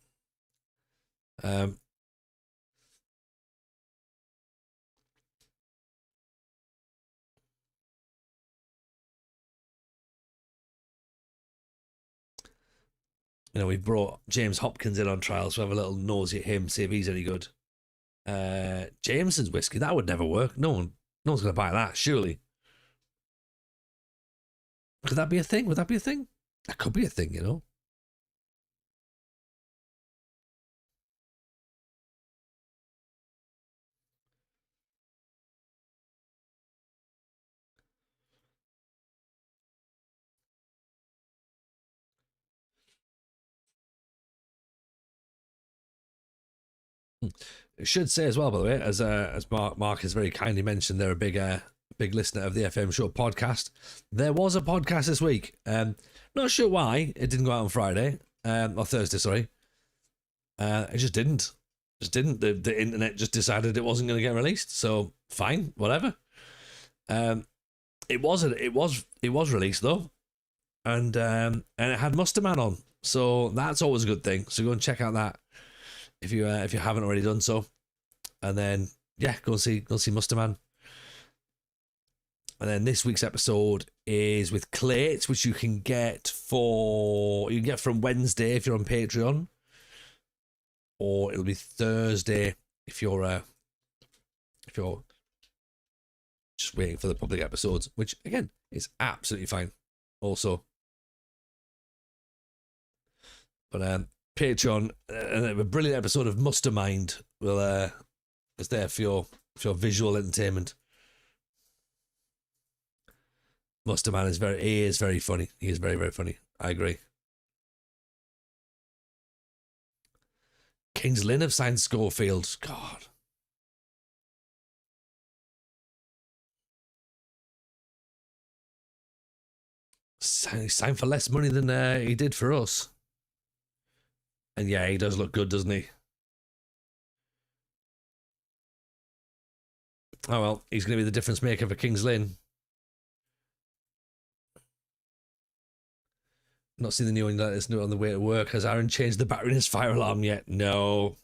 We brought James Hopkins in on trial, so have a little nosy at him, see if he's any good. Jameson's whiskey, that would never work. No one's going to buy that, surely. Could that be a thing? Would that be a thing? That could be a thing, you know. It should say as well, by the way, as Mark has very kindly mentioned, they're a big listener of the FM Show podcast. There was a podcast this week. Not sure why it didn't go out on Friday or Thursday. Sorry, it just didn't. The internet just decided it wasn't going to get released. So fine, whatever. It was released though, and it had Musterman on. So that's always a good thing. So go and check out that if you haven't already done so, and then go and see Musterman. And then this week's episode is with Clates, which you can get from Wednesday if you're on Patreon, or it'll be Thursday if you're just waiting for the public episodes, which again is absolutely fine. Also, but Patreon, a brilliant episode of Mustermind is there for your visual entertainment. Musterman is very funny. He is very, very funny. I agree. Kings Lynn have signed Schofield. God. He signed for less money than he did for us. And yeah, he does look good, doesn't he? Oh well, he's going to be the difference maker for Kings Lynn. Not seen the new one that is new on the way to work. Has Aaron changed the battery in his fire alarm yet? No,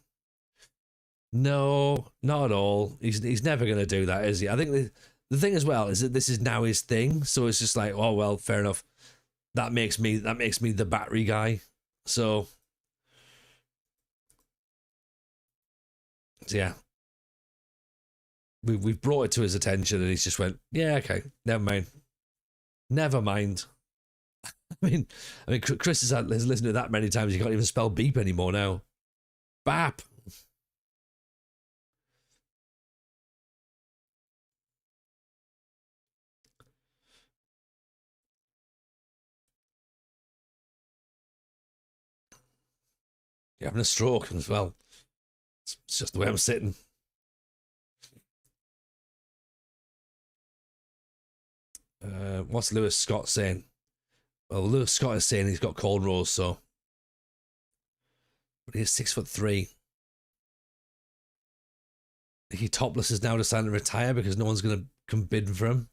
not at all. He's never going to do that, is he? I think the thing as well is that this is now his thing, so it's just like, oh well, fair enough. That makes me the battery guy. So yeah, we've brought it to his attention, and he's just went, yeah, okay, never mind. I mean, Chris has listened to it that many times, he can't even spell beep anymore now. Bap. You're having a stroke as well. It's just the way I'm sitting. What's Lewis Scott saying? Well, Lewis Scott is saying he's got cornrows, so. But he's 6'3". He Topless is now deciding to retire because no one's going to come bidding for him.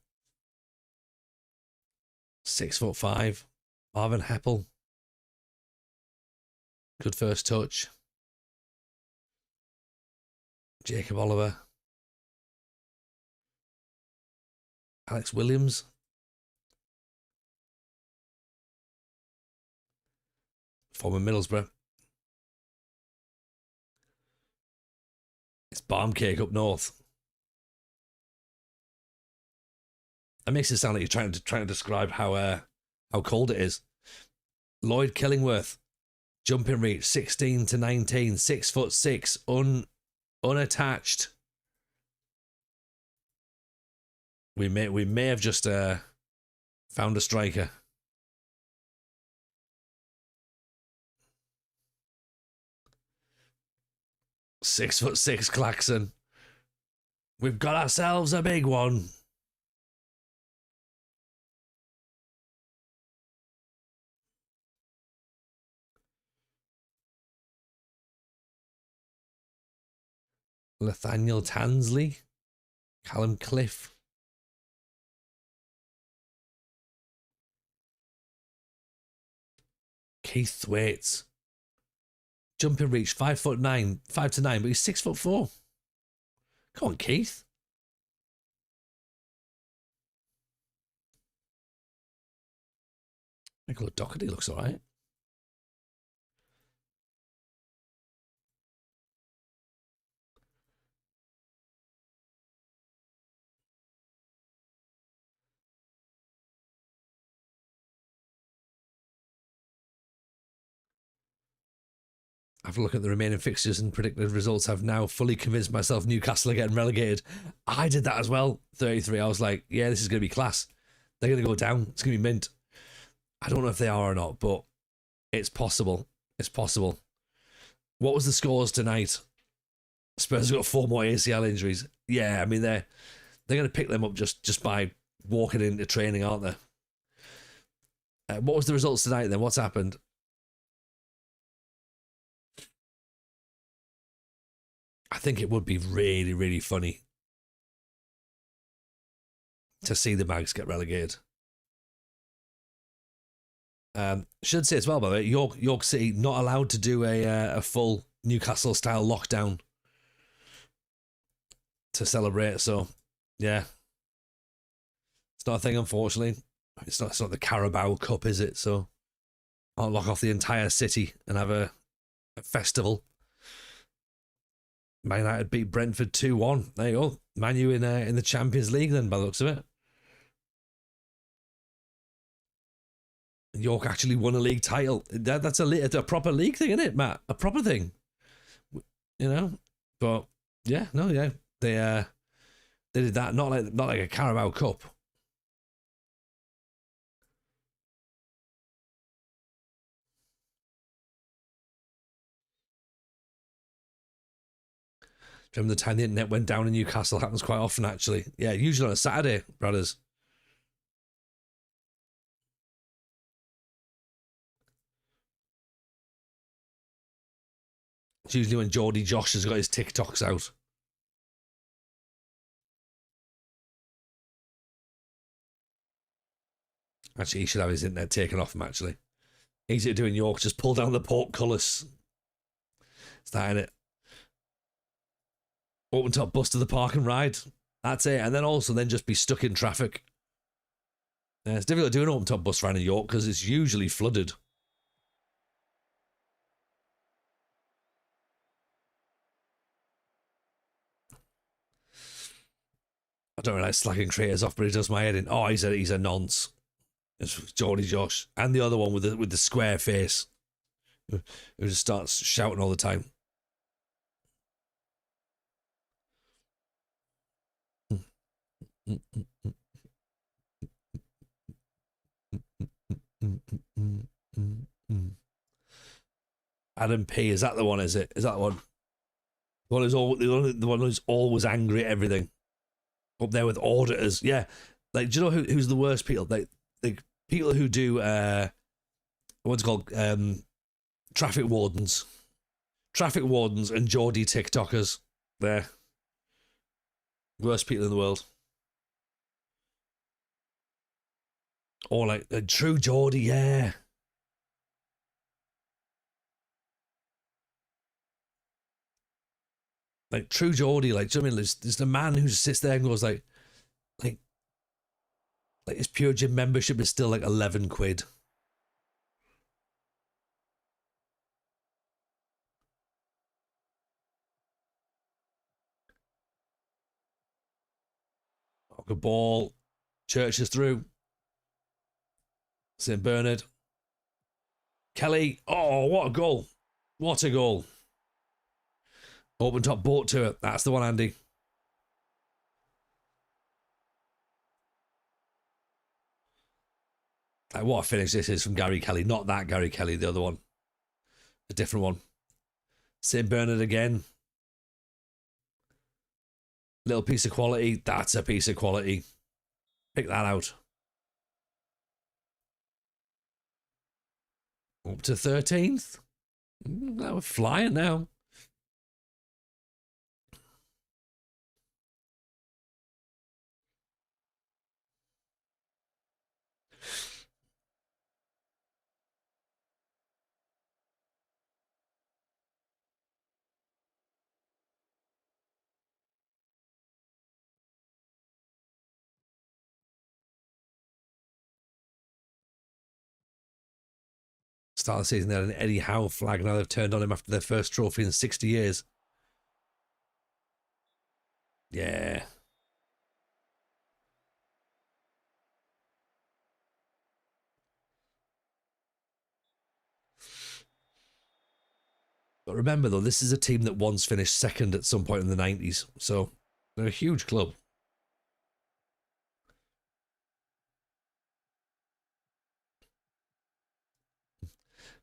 6'5". Marvin Heppel. Good first touch. Jacob Oliver. Alex Williams. Former Middlesbrough. Barm cake up north. That makes it sound like you're trying to describe how cold it is. Lloyd Killingworth, jumping reach 16 to 19, 6'6", unattached. We may have just found a striker. "6'6", Claxon. We've got ourselves a big one. Nathaniel Tansley, Callum Cliff. Keith Thwaites. Jumping reach 5'9", 5 to 9, but he's 6'4". Come on, Keith. Michael Doherty looks all right. Have a look at the remaining fixtures and predicted results. I've now fully convinced myself Newcastle are getting relegated. I did that as well. 33. I was like, yeah, this is going to be class. They're going to go down. It's going to be mint. I don't know if they are or not, but it's possible. It's possible. What was the scores tonight? Spurs have got 4 more ACL injuries. Yeah, I mean, they're going to pick them up just by walking into training, aren't they? What was the results tonight then? What's happened? I think it would be really, really funny to see the Mags get relegated. Should say as well, by the way, York City not allowed to do a full Newcastle style lockdown to celebrate. So, yeah, it's not a thing, unfortunately. It's not the Carabao Cup, is it? So, I'll lock off the entire city and have a festival. Man United beat Brentford 2-1. There you go. Man U in the Champions League then, by the looks of it. York actually won a league title. That's a proper league thing, isn't it, Matt? A proper thing. You know? But yeah, no, yeah. They did that, not like a Carabao Cup. Remember the time the internet went down in Newcastle? Happens quite often, actually. Yeah, usually on a Saturday, brothers. It's usually when Geordie Josh has got his TikToks out. Actually, he should have his internet taken off him, actually. Easy to do in York. Just pull down the portcullis. It's that, innit? Open top bus to the park and ride. That's it. And then also just be stuck in traffic. Yeah, it's difficult to do an open top bus ride in York because it's usually flooded. I don't really like slacking creators off, but it does my head in. Oh, he's a nonce. It's Geordie Josh. And the other one with the square face, who just starts shouting all the time. Adam P, is that the one? Is it? Is that the one? The one who's always angry at everything. Up there with auditors, yeah. Like, do you know who's the worst people? Like people who do what's it called? Traffic wardens and Geordie TikTokers. They're worst people in the world. Or like a true Geordie, yeah. Like true Geordie, like, do you know what I mean? There's the man who sits there and goes like his pure gym membership is still like 11 quid. Good ball. Church is through. St. Bernard. Kelly. Oh, what a goal. What a goal. Open top boat to it. That's the one, Andy. What a finish this is from Gary Kelly. Not that Gary Kelly, the other one. A different one. St. Bernard again. Little piece of quality. That's a piece of quality. Pick that out. Up to 13th. We're flying now. Start of the season, they had an Eddie Howe flag. Now they've turned on him after their first trophy in 60 years. Yeah. But remember, though, this is a team that once finished second at some point in the 90s. So they're a huge club.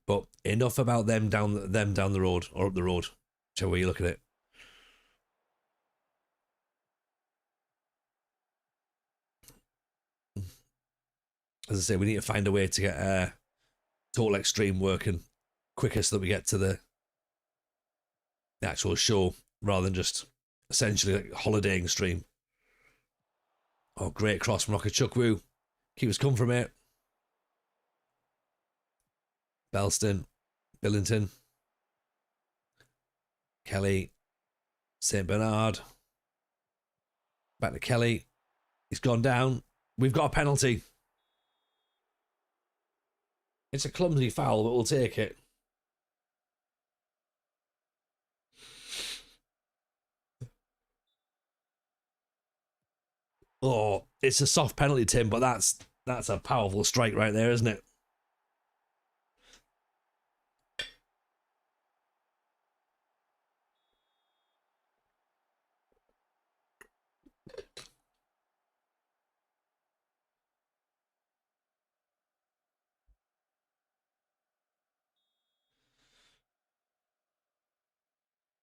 But enough about them down the road or up the road, whichever way you look at it. As I say, we need to find a way to get Total Extreme working quicker so that we get to the actual show rather than just essentially like holidaying stream. Oh, great cross from Rocket Chukwu. Keep us come from it. Belston, Billington, Kelly, St. Bernard. Back to Kelly. He's gone down. We've got a penalty. It's a clumsy foul, but we'll take it. Oh, it's a soft penalty, Tim, but that's a powerful strike right there, isn't it?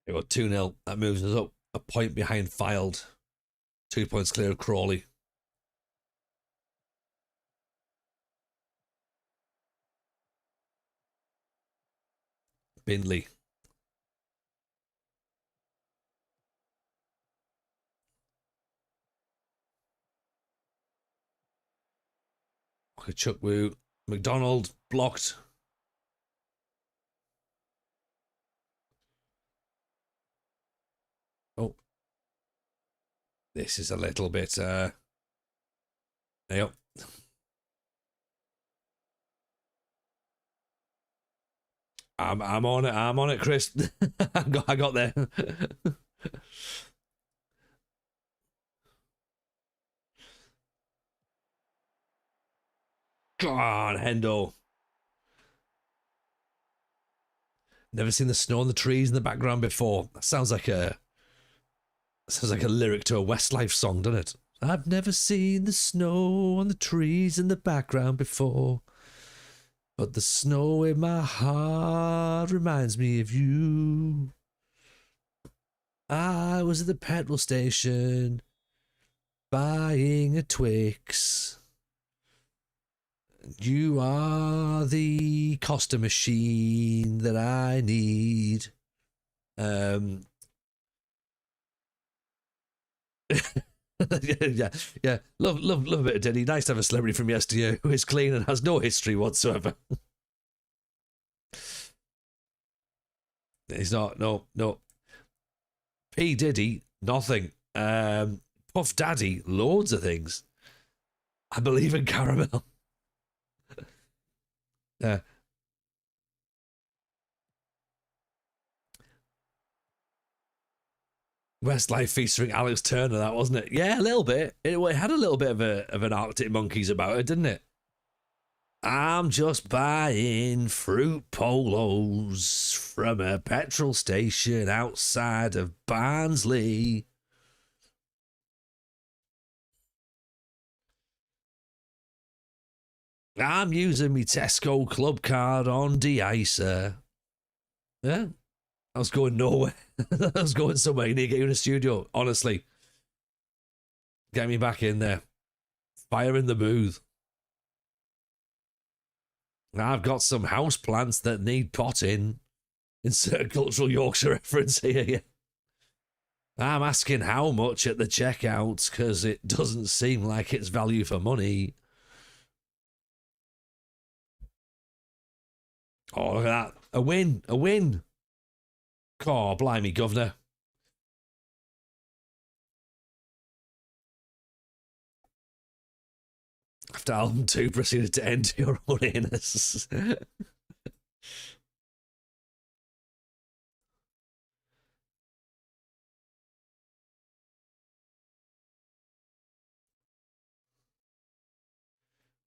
We got 2-0. That moves us up a point behind Fylde. 2 points clear of Crawley. Bindley. Chukwu. McDonald blocked. Oh. This is a little bit yep. I'm on it. I'm on it, Chris. I got there. Come on, Hendo. Never seen the snow on the trees in the background before. That sounds like a lyric to a Westlife song, doesn't it? I've never seen the snow on the trees in the background before, but the snow in my heart reminds me of you. I was at the petrol station buying a Twix. You are the Costa machine that I need. yeah. Love a bit of Denny. Nice to have a celebrity from yesteryear who is clean and has no history whatsoever. He's not. No. P Diddy, nothing. Puff Daddy, loads of things. I believe in caramel. Westlife featuring Alex Turner, that wasn't it? Yeah, a little bit. It had a little bit of an Arctic Monkeys about it, didn't it? I'm just buying fruit polos from a petrol station outside of Barnsley. I'm using my Tesco club card on de-icer. Yeah, I was going nowhere. I was going somewhere. You need to get you in a studio. Honestly, get me back in there. Fire in the booth. I've got some house plants that need potting. Insert a cultural Yorkshire reference here. Yeah. I'm asking how much at the checkout because it doesn't seem like it's value for money. Oh, look at that. A win. A win. Oh, blimey, governor. After album 2 proceeded to end your own anus.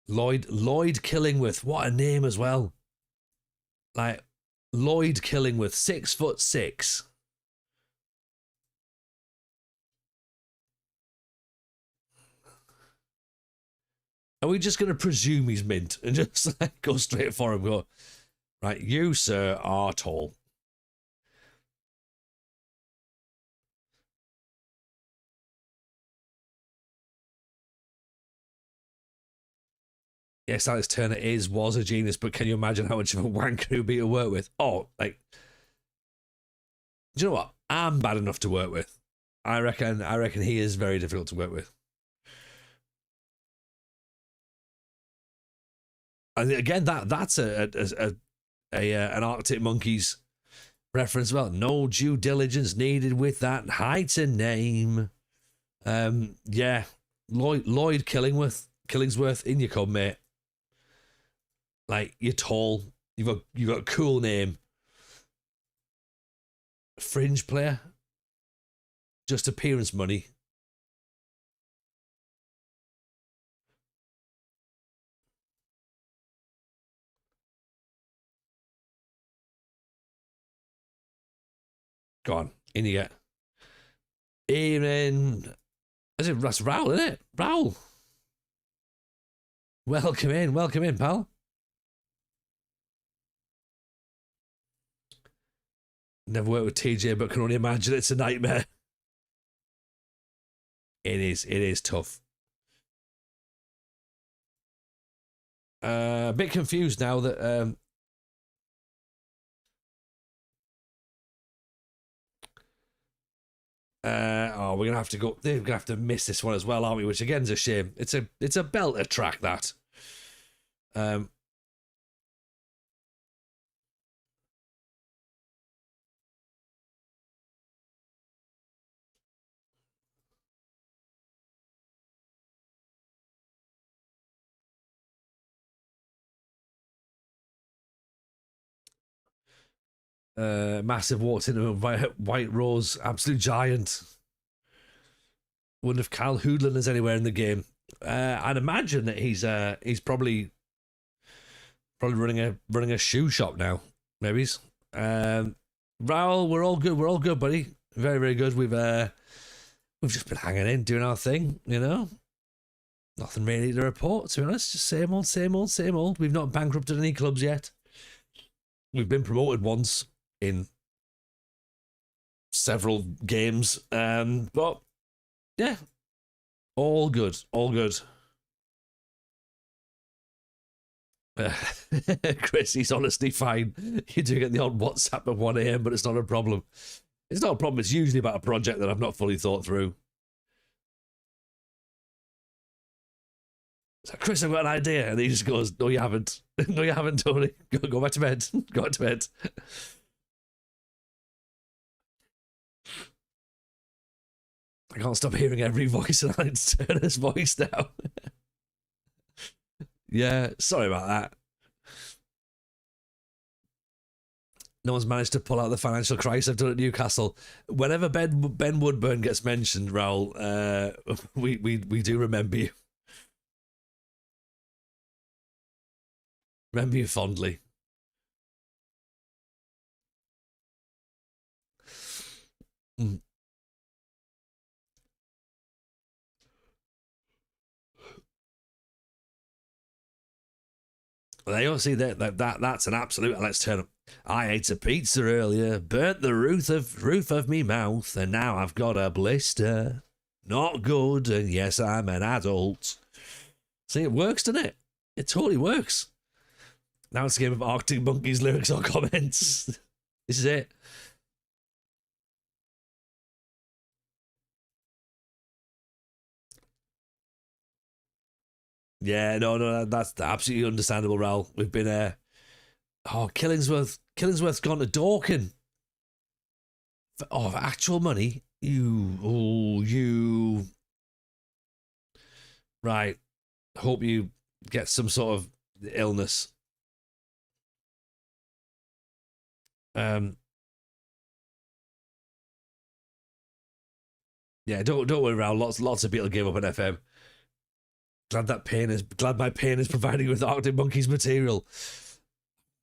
Lloyd Killingworth. What a name as well. Like, Lloyd Killingworth, 6'6". Are we just going to presume he's mint and just like go straight for him? Go, right, you, sir, are tall. Yes, Alex Turner was a genius, but can you imagine how much of a wanker he'd be to work with? Oh, like, do you know what? I'm bad enough to work with. I reckon he is very difficult to work with. And again, that's an Arctic Monkeys reference. Well, no due diligence needed with that heightened name. Yeah, Lloyd Killingsworth, in you come, mate. Like, you're tall. You've got a cool name. Fringe player. Just appearance money. Go on, in you get. Evening. That's Raoul, isn't it? Raoul. Welcome in, pal. Never worked with TJ, but can only imagine it's a nightmare. It is tough. A bit confused now that we're gonna have to go. We're gonna have to miss this one as well, aren't we? Which again is a shame. It's a belter track, that. Massive walked into a White Rose, absolute giant. Wonder if Cal Hoodlin is anywhere in the game. I'd imagine that he's probably running a shoe shop now. Maybe. Raoul, we're all good, buddy. Very, very good. We've just been hanging in, doing our thing, you know. Nothing really to report, to be honest. Just same old. We've not bankrupted any clubs yet. We've been promoted once in several games. But yeah, all good. Chris, he's honestly fine. You do get the odd WhatsApp at 1 a.m, but it's not a problem. It's not a problem. It's usually about a project that I've not fully thought through. So, Chris, I've got an idea. And he just goes, no, you haven't. No, you haven't, Tony. Go back to bed. Go back to bed. I can't stop hearing every voice in Alex Turner's voice now. Yeah, sorry about that. No one's managed to pull out the financial crisis I've done at Newcastle. Whenever Ben Woodburn gets mentioned, Raoul, we do remember you. Remember you fondly. Mm. They all see that's an absolute. Let's turn up. I ate a pizza earlier, burnt the roof of me mouth, and now I've got a blister. Not good, and yes, I'm an adult. See, it works, doesn't it? It totally works. Now it's a game of Arctic Monkeys lyrics or comments. This is it. Yeah, no, that's absolutely understandable, Raoul. We've been Killingsworth's gone to Dorking. For actual money? You. Right. Hope you get some sort of illness. Yeah, don't worry, Raoul. Lots of people gave up on FM. Glad my pain is providing with Arctic Monkeys material.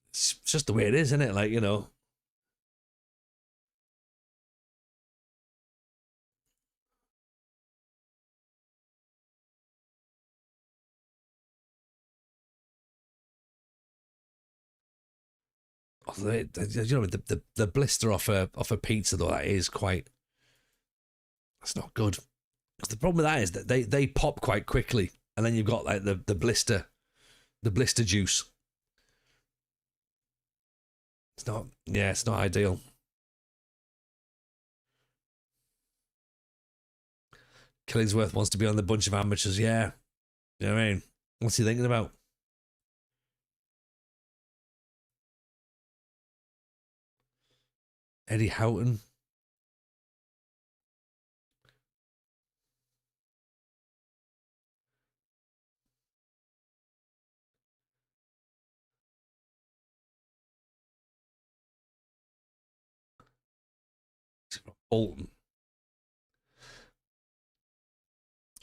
It's just the way it is, isn't it? Like, you know. You know, the blister off a pizza though, that is quite. That's not good. The problem with that is that they pop quite quickly, and then you've got like the blister juice. It's not ideal. Killingsworth wants to be on the bunch of amateurs. Yeah, you know what I mean. What's he thinking about? Eddie Houghton. Bolton.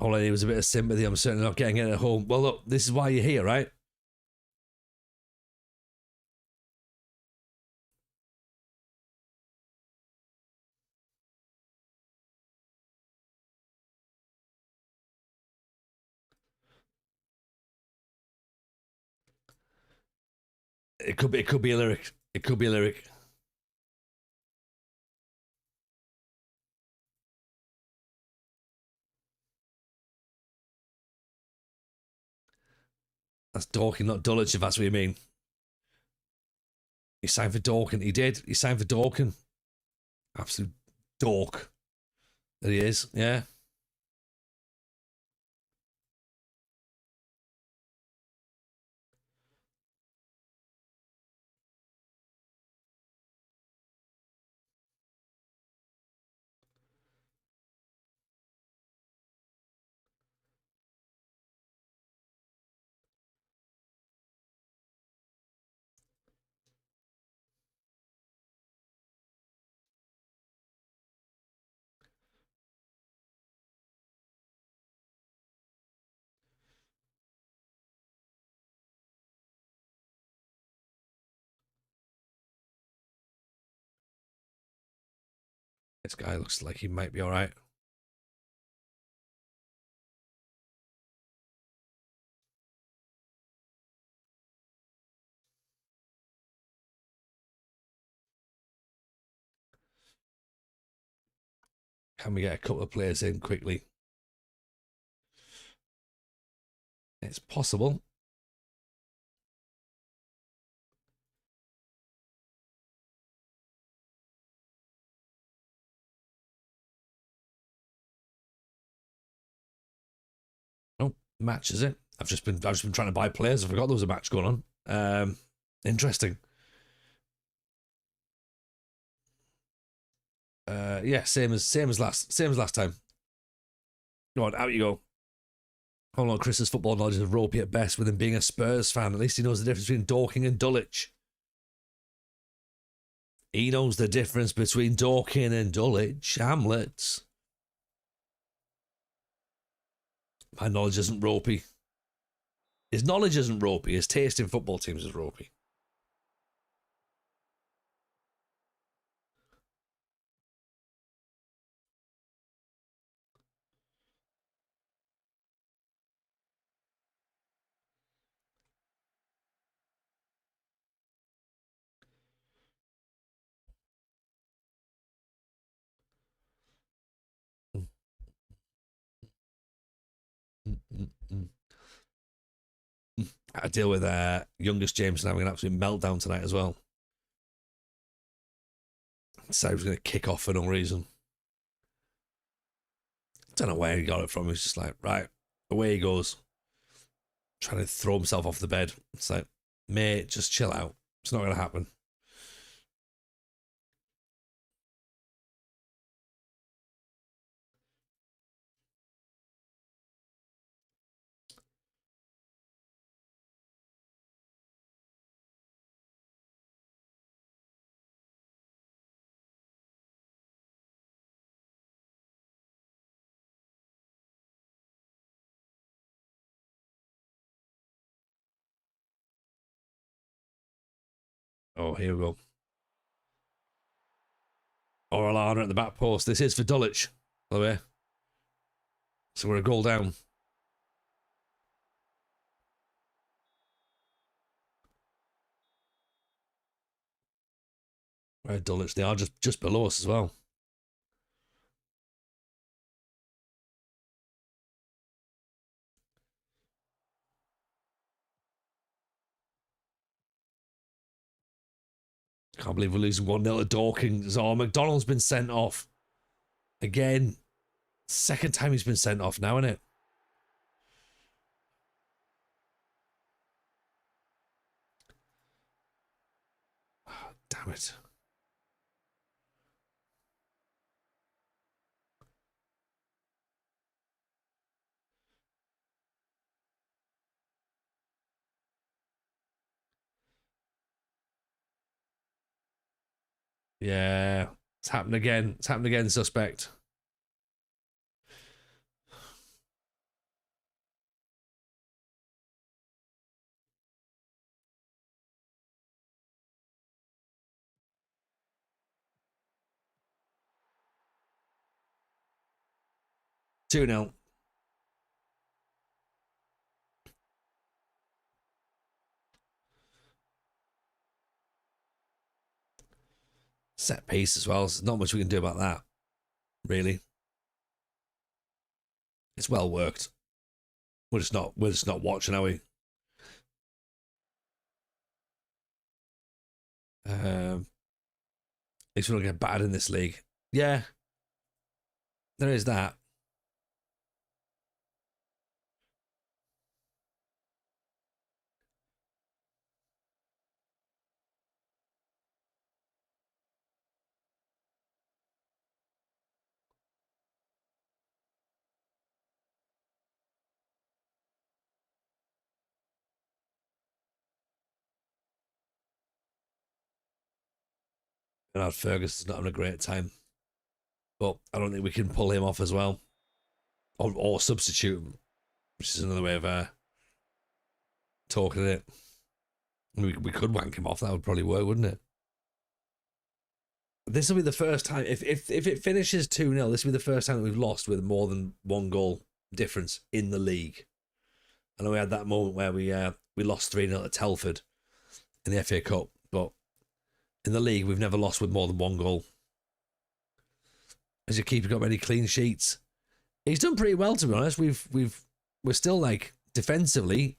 All I need was a bit of sympathy. I'm certainly not getting it at home. Well, look, this is why you're here, right? It could be a lyric. It could be a lyric. That's Dorking, not Dulwich, if that's what you mean. He signed for Dorking. He did. He signed for Dorking. Absolute dork. That he is. Yeah. This guy looks like he might be all right. Can we get a couple of players in quickly? It's possible. Oh, match is it? I've just been trying to buy players. I forgot there was a match going on. Interesting. Yeah, same as last time. Go on, out you go. Hold on, Chris's football knowledge is ropey at best. With him being a Spurs fan, at least he knows the difference between Dorking and Dulwich. He knows the difference between Dorking and Dulwich Hamlets. My knowledge isn't ropey. His knowledge isn't ropey. His taste in football teams is ropey. I deal with youngest Jameson having an absolute meltdown tonight as well. So he was going to kick off for no reason. Don't know where he got it from. He's just like, right, away he goes. Trying to throw himself off the bed. It's like, mate, just chill out. It's not going to happen. Oh, here we go. Orellana at the back post. This is for Dulwich, by the way. So we're a goal down. Where Dulwich? They are just below us as well. Can't believe we're losing 1-0 to Dawkins. Oh, McDonald's been sent off. Again. Second time he's been sent off now, isn't it? Oh, damn it. Yeah. It's happened again. It's happened again, suspect. Two 0. Set piece as well. There's not much we can do about that, really. It's well worked. We're just not watching, are we? At least we don't get bad in this league. Yeah, there is that. Bernard Ferguson's not having a great time, but I don't think we can pull him off as well, or substitute him, which is another way of talking it. We could wank him off. That would probably work, wouldn't it? This will be the first time if it finishes 2-0, this will be the first time that we've lost with more than one goal difference in the league. I know we had that moment where we lost 3-0 to Telford in the FA Cup, but in the league we've never lost with more than one goal. Has your keeper got many clean sheets? He's done pretty well, to be honest. We're still like defensively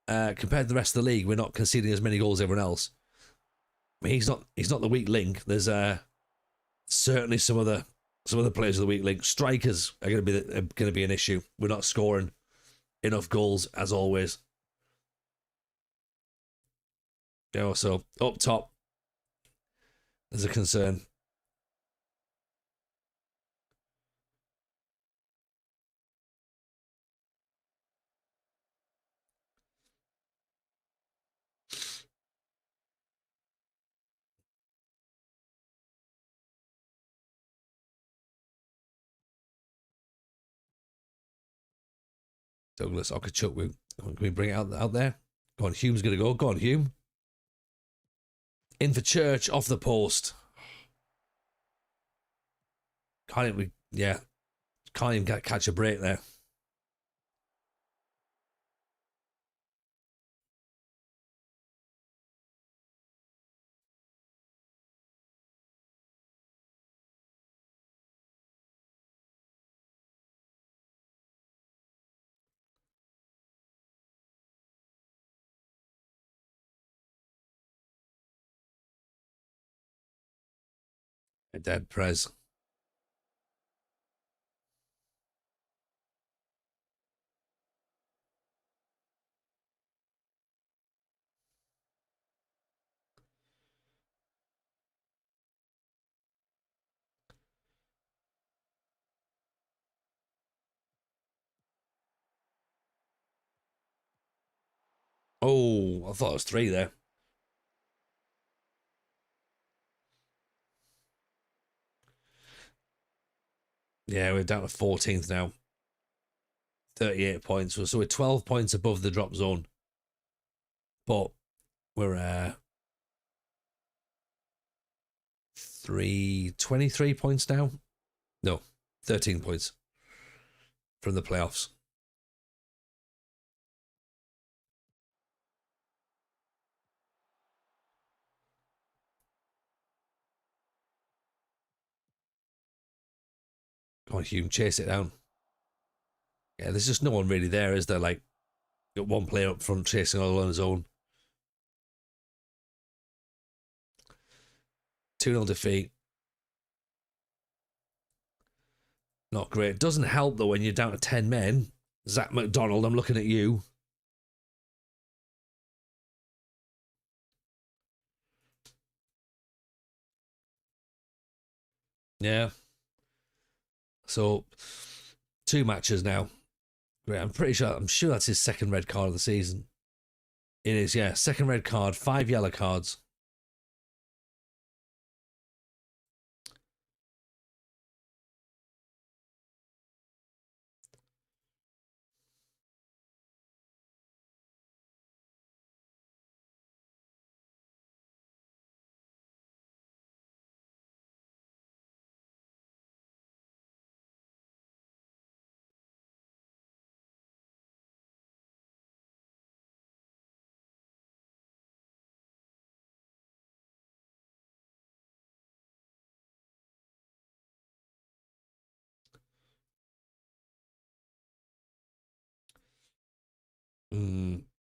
compared to the rest of the league, we're not conceding as many goals as everyone else. I mean, he's not the weak link. There's certainly some other players are the weak link. Strikers are going to be an issue. We're not scoring enough goals as always. You know, so up top, there's a concern. Douglas Okachuk. Can we bring it out there? Go on, Hume's going to go. Go on, Hume. In for Church, off the post. Can't even catch a break there. A dead Prez. Oh, I thought it was 3 there. Yeah, we're down to 14th now. 38 points. So we're 12 points above the drop zone. But we're 23 points now. No, 13 points from the playoffs. Come on, Hume, chase it down. Yeah, there's just no one really there, is there? Like, got one player up front chasing all on his own. 2-0 defeat. Not great. Doesn't help, though, when you're down to 10 men. Zach McDonald, I'm looking at you. Yeah. So, 2 matches now. Great. I'm sure that's his second red card of the season. It is, yeah. Second red card, 5 yellow cards.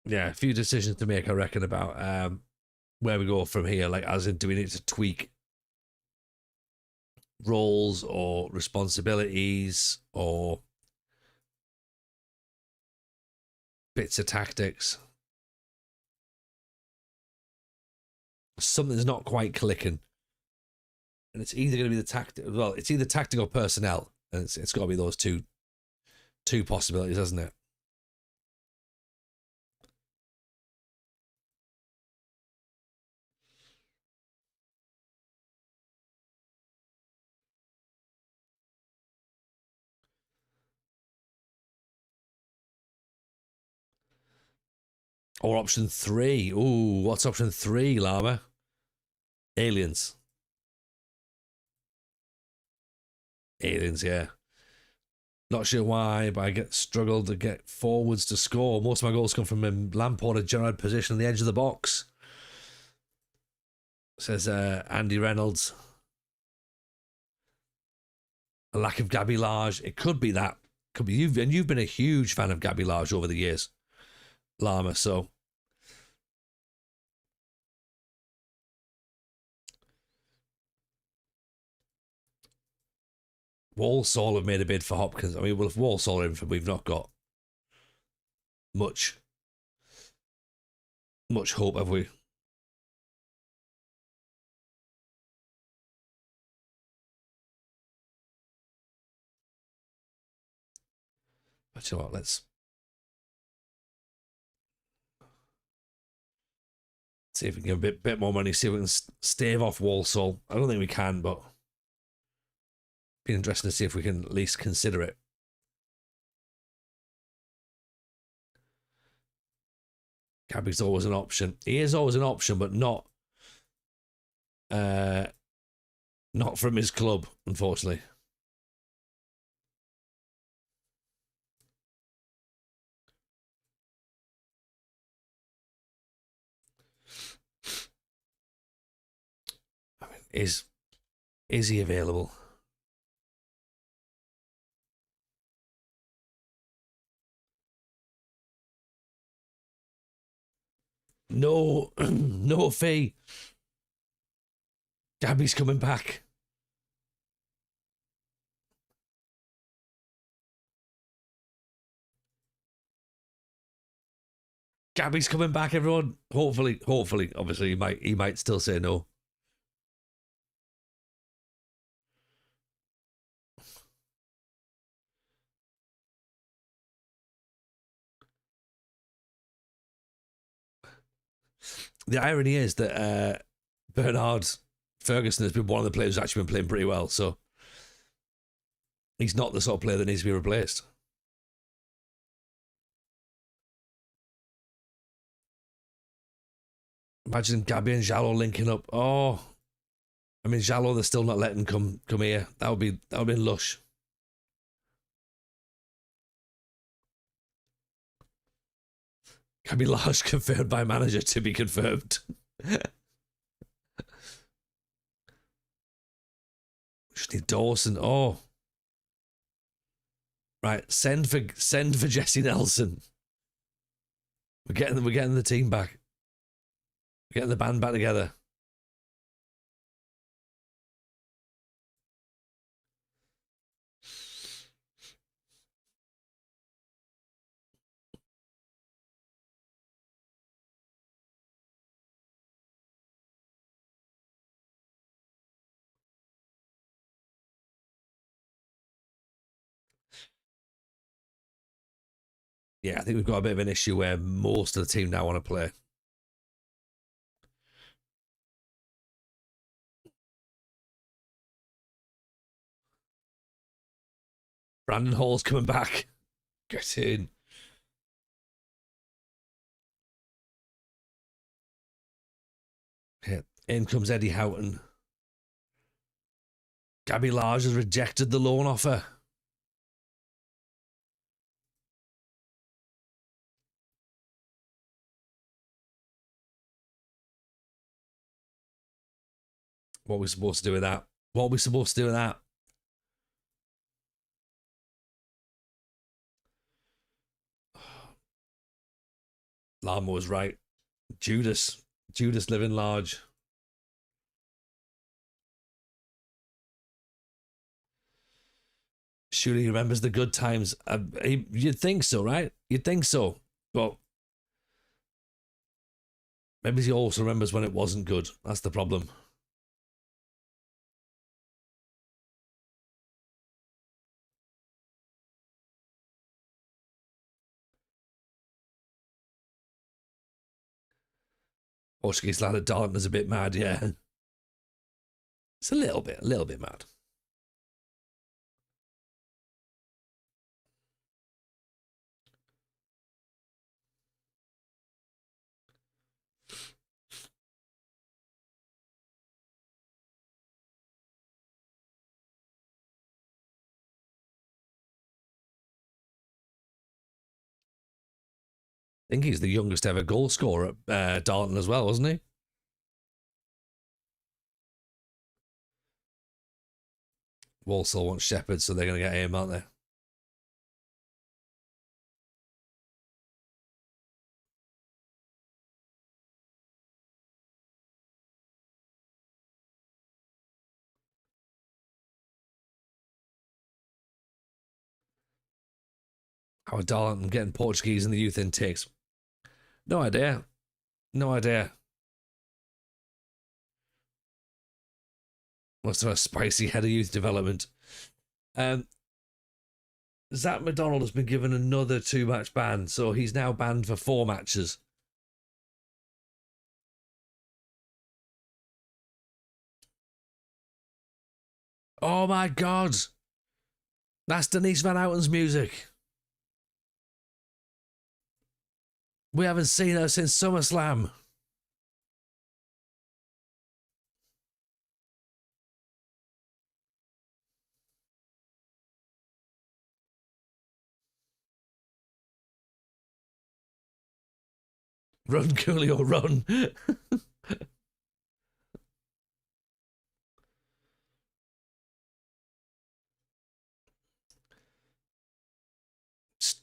Yeah, a few decisions to make, I reckon, about where we go from here. Like, as in, do we need to tweak roles or responsibilities or bits of tactics? Something's not quite clicking, and it's either going to be the tactic. Well, it's either tactical personnel, and it's got to be those two possibilities, hasn't it? Or option 3. Ooh, what's option 3, Llama? Aliens. Aliens, yeah. Not sure why, but I struggled to get forwards to score. Most of my goals come from a Lampard Gerrard position on the edge of the box. Says Andy Reynolds. A lack of Gabby Large. It could be that. Could be you've been a huge fan of Gabby Large over the years, Llama. So Walsall have made a bid for Hopkins. I mean, well, if Walsall are in for, we've not got much hope, have we? But you know what, let's see if we can get a bit more money, see if we can stave off Walsall. I don't think we can, but be interesting to see if we can at least consider it. Gabby's always an option. He is always an option, but uh, not from his club, unfortunately. I mean, is he available? No, no fee. Gabby's coming back. Gabby's coming back, everyone. Hopefully. Obviously, he might still say no. The irony is that Bernard Ferguson has been one of the players who's actually been playing pretty well, so he's not the sort of player that needs to be replaced. Imagine Gabby and Jallo linking up. Oh, I mean Jallo, they're still not letting come here. That would be lush. Gabby Large confirmed by manager to be confirmed. Just need Dawson. Oh, right. Send for Jesse Nelson. We're getting the team back. We're getting the band back together. Yeah, I think we've got a bit of an issue where most of the team now want to play. Brandon Hall's coming back. Get in. Yeah. In comes Eddie Houghton. Gabby Large has rejected the loan offer. What are we supposed to do with that? What are we supposed to do with that? Lama was right. Judas living large. Surely he remembers the good times. You'd think so, right? You'd think so. But maybe he also remembers when it wasn't good. That's the problem. Portuguese lad at Darlington is a bit mad, yeah. It's a little bit mad. I think he's the youngest ever goal scorer at Darlington as well, wasn't he? Walsall wants Shepherd, so they're going to get him, aren't they? How are Darlington getting Portuguese in the youth intakes? No idea. No idea. Must have a spicy head of youth development. Zach McDonald has been given another 2-match ban, so he's now banned for 4 matches. Oh my god! That's Denise Van Houten's music. We haven't seen her since SummerSlam. Run, Coolio, run.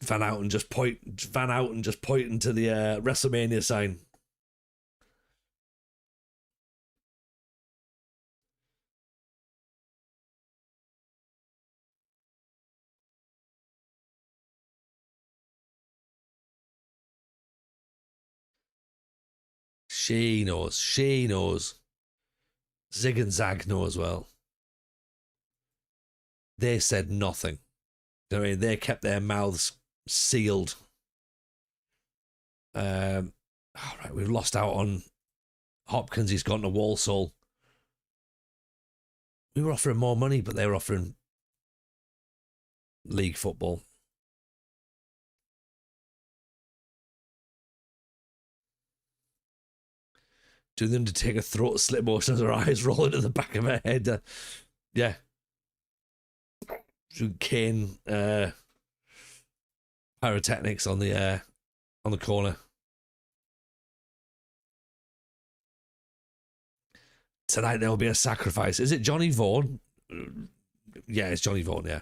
Van out and just pointing to the WrestleMania sign. She knows. She knows. Zig and Zag know as well. They said nothing. I mean, they kept their mouths sealed. All right, we've lost out on Hopkins. He's gone to Walsall. We were offering more money, but they were offering league football. Doing the Undertaker throat slit motion as her eyes roll into the back of her head. Yeah. Kane pyrotechnics on the corner. Tonight there will be a sacrifice. Is it Johnny Vaughan? Yeah, it's Johnny Vaughan, yeah.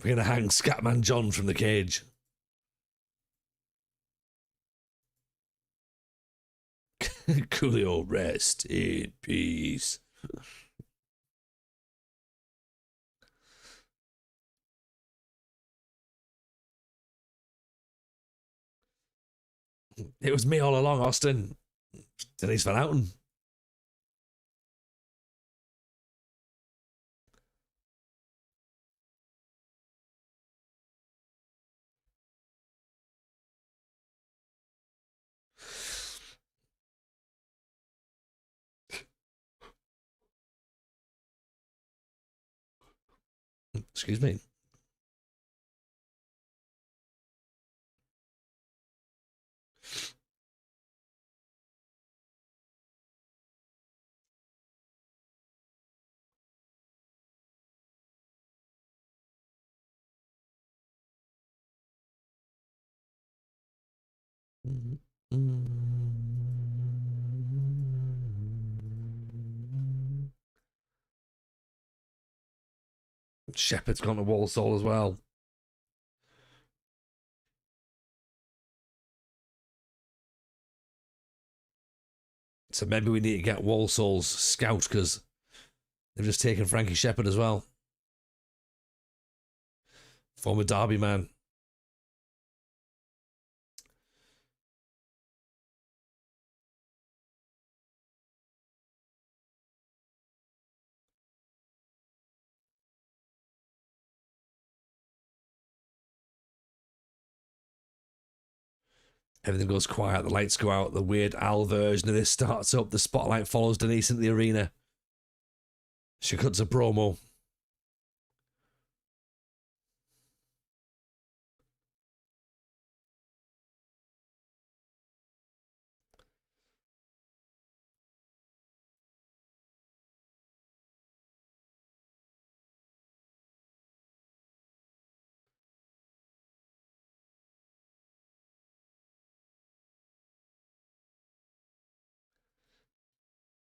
We're going to hang Scatman John from the cage. Coolio, rest in peace. It was me all along, Austin. Denise Van Outen. Excuse me. Shepherd's gone to Walsall as well. So maybe we need to get Walsall's scout because they've just taken Frankie Shepherd as well. Former Derby man. Everything goes quiet, the lights go out, the weird Al version of this starts up, the spotlight follows Denise into the arena. She cuts a promo.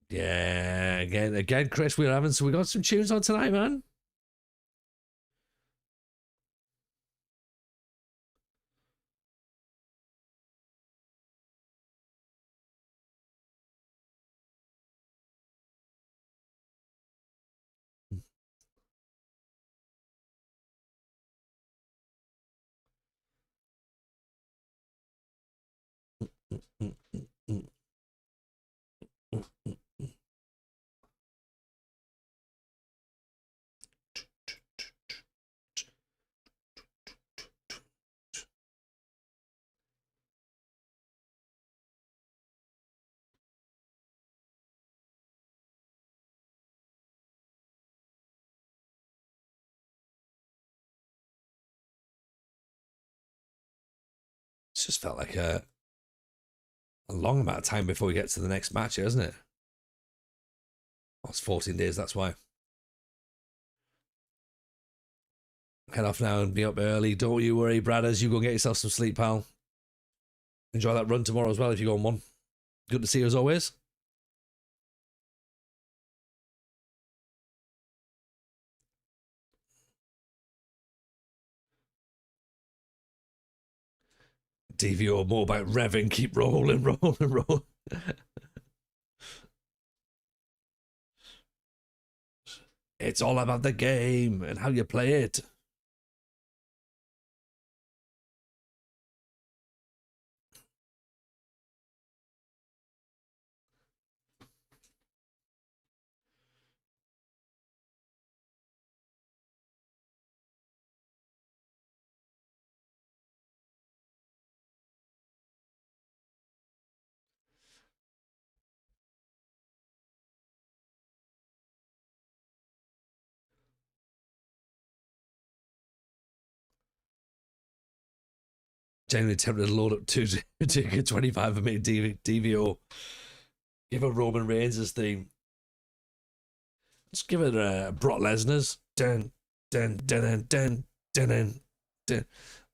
Yeah, again, Chris, we got some tunes on tonight, man. just felt like a long amount of time before we get to the next match, isn't it? Oh, it's 14 days, that's why. Head off now and be up early. Don't you worry, Bradders. You go and get yourself some sleep, pal. Enjoy that run tomorrow as well if you go on one. Good to see you as always. DVO motorbike revving, keep rolling, rolling, rolling. It's all about the game and how you play it. Genuinely tempted to load up to 25 and make DVO. Give a Roman Reigns' theme. Just give it a Brock Lesnar's. Dun, dun, dun, dun, dun, dun, dun.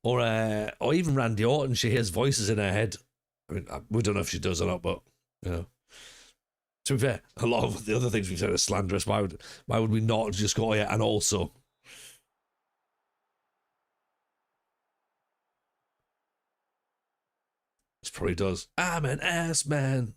Or even Randy Orton. She hears voices in her head. I mean, we don't know if she does or not, but you know. To be fair, a lot of the other things we've said are slanderous. Why would we not just go, oh, yeah, and also? This probably does. I'm an ass man.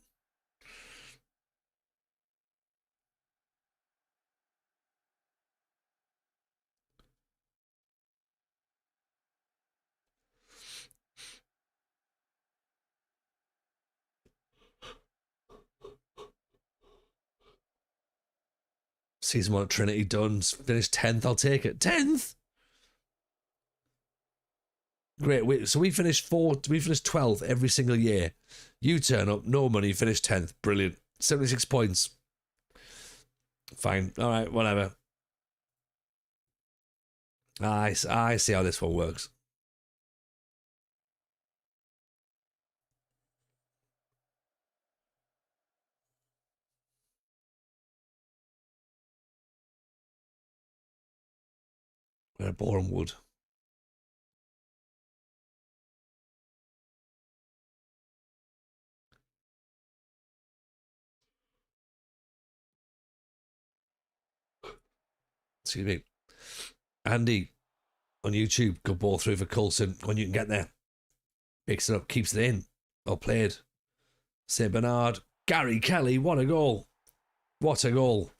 Season 1 at Trinity done. Finished 10th. I'll take it. 10th? Great. So we finished 12th every single year. You turn up, no money, finish 10th. Brilliant. 76 points. Fine. All right, whatever. I see how this one works. We're at Boreham Wood. Excuse me. Andy on YouTube, good ball through for Coulson when you can get there. Picks it up, keeps it in. Well played. St. Bernard. Gary Kelly, what a goal. What a goal.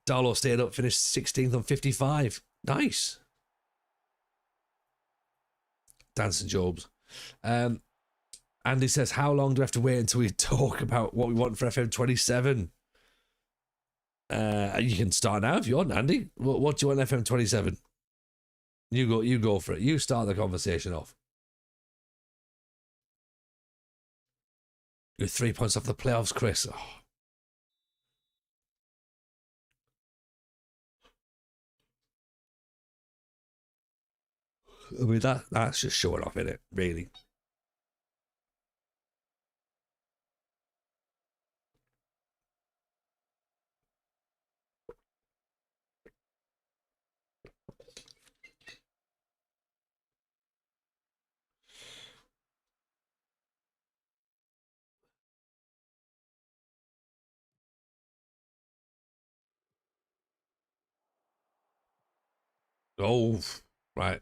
Darlow stayed up, finished 16th on 55. Nice. Dancing Jobs. Andy says, how long do we have to wait until we talk about what we want for FM27? You can start now if you want, Andy. What do you want FM27? You go for it. You start the conversation off. You're 3 points off the playoffs, Chris. Oh. I mean, that's just showing off, isn't it? Really. Oh, right.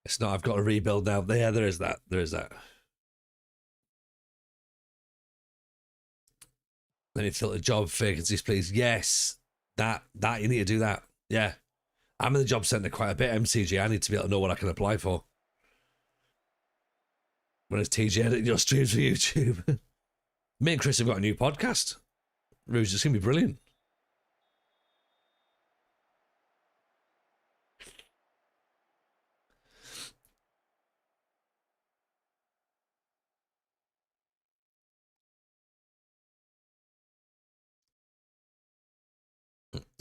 It's not, I've got to rebuild now. There is that. There is that. Let me filter job vacancies, please. Yes. That you need to do that. Yeah. I'm in the job centre quite a bit, MCG. I need to be able to know what I can apply for. When it's TG editing your streams for YouTube. Me and Chris have got a new podcast. Rouge, it's going to be brilliant.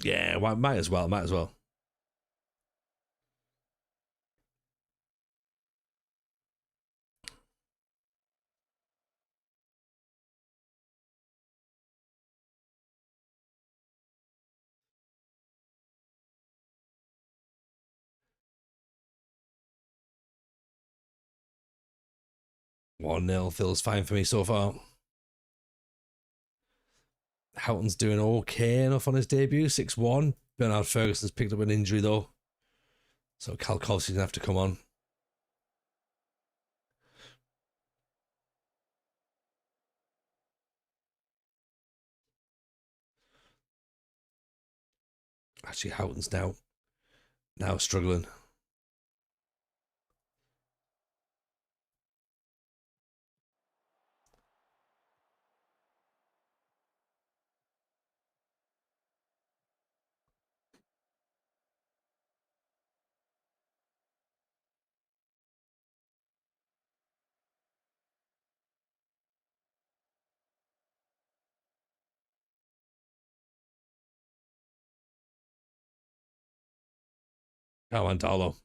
Yeah, well, might as well. 1-0 feels fine for me so far. Houghton's doing okay enough on his debut, 6-1. Bernard Ferguson's picked up an injury though, so Kalkovski's going to have to come on. Actually, Houghton's now struggling. Come on, Darlo.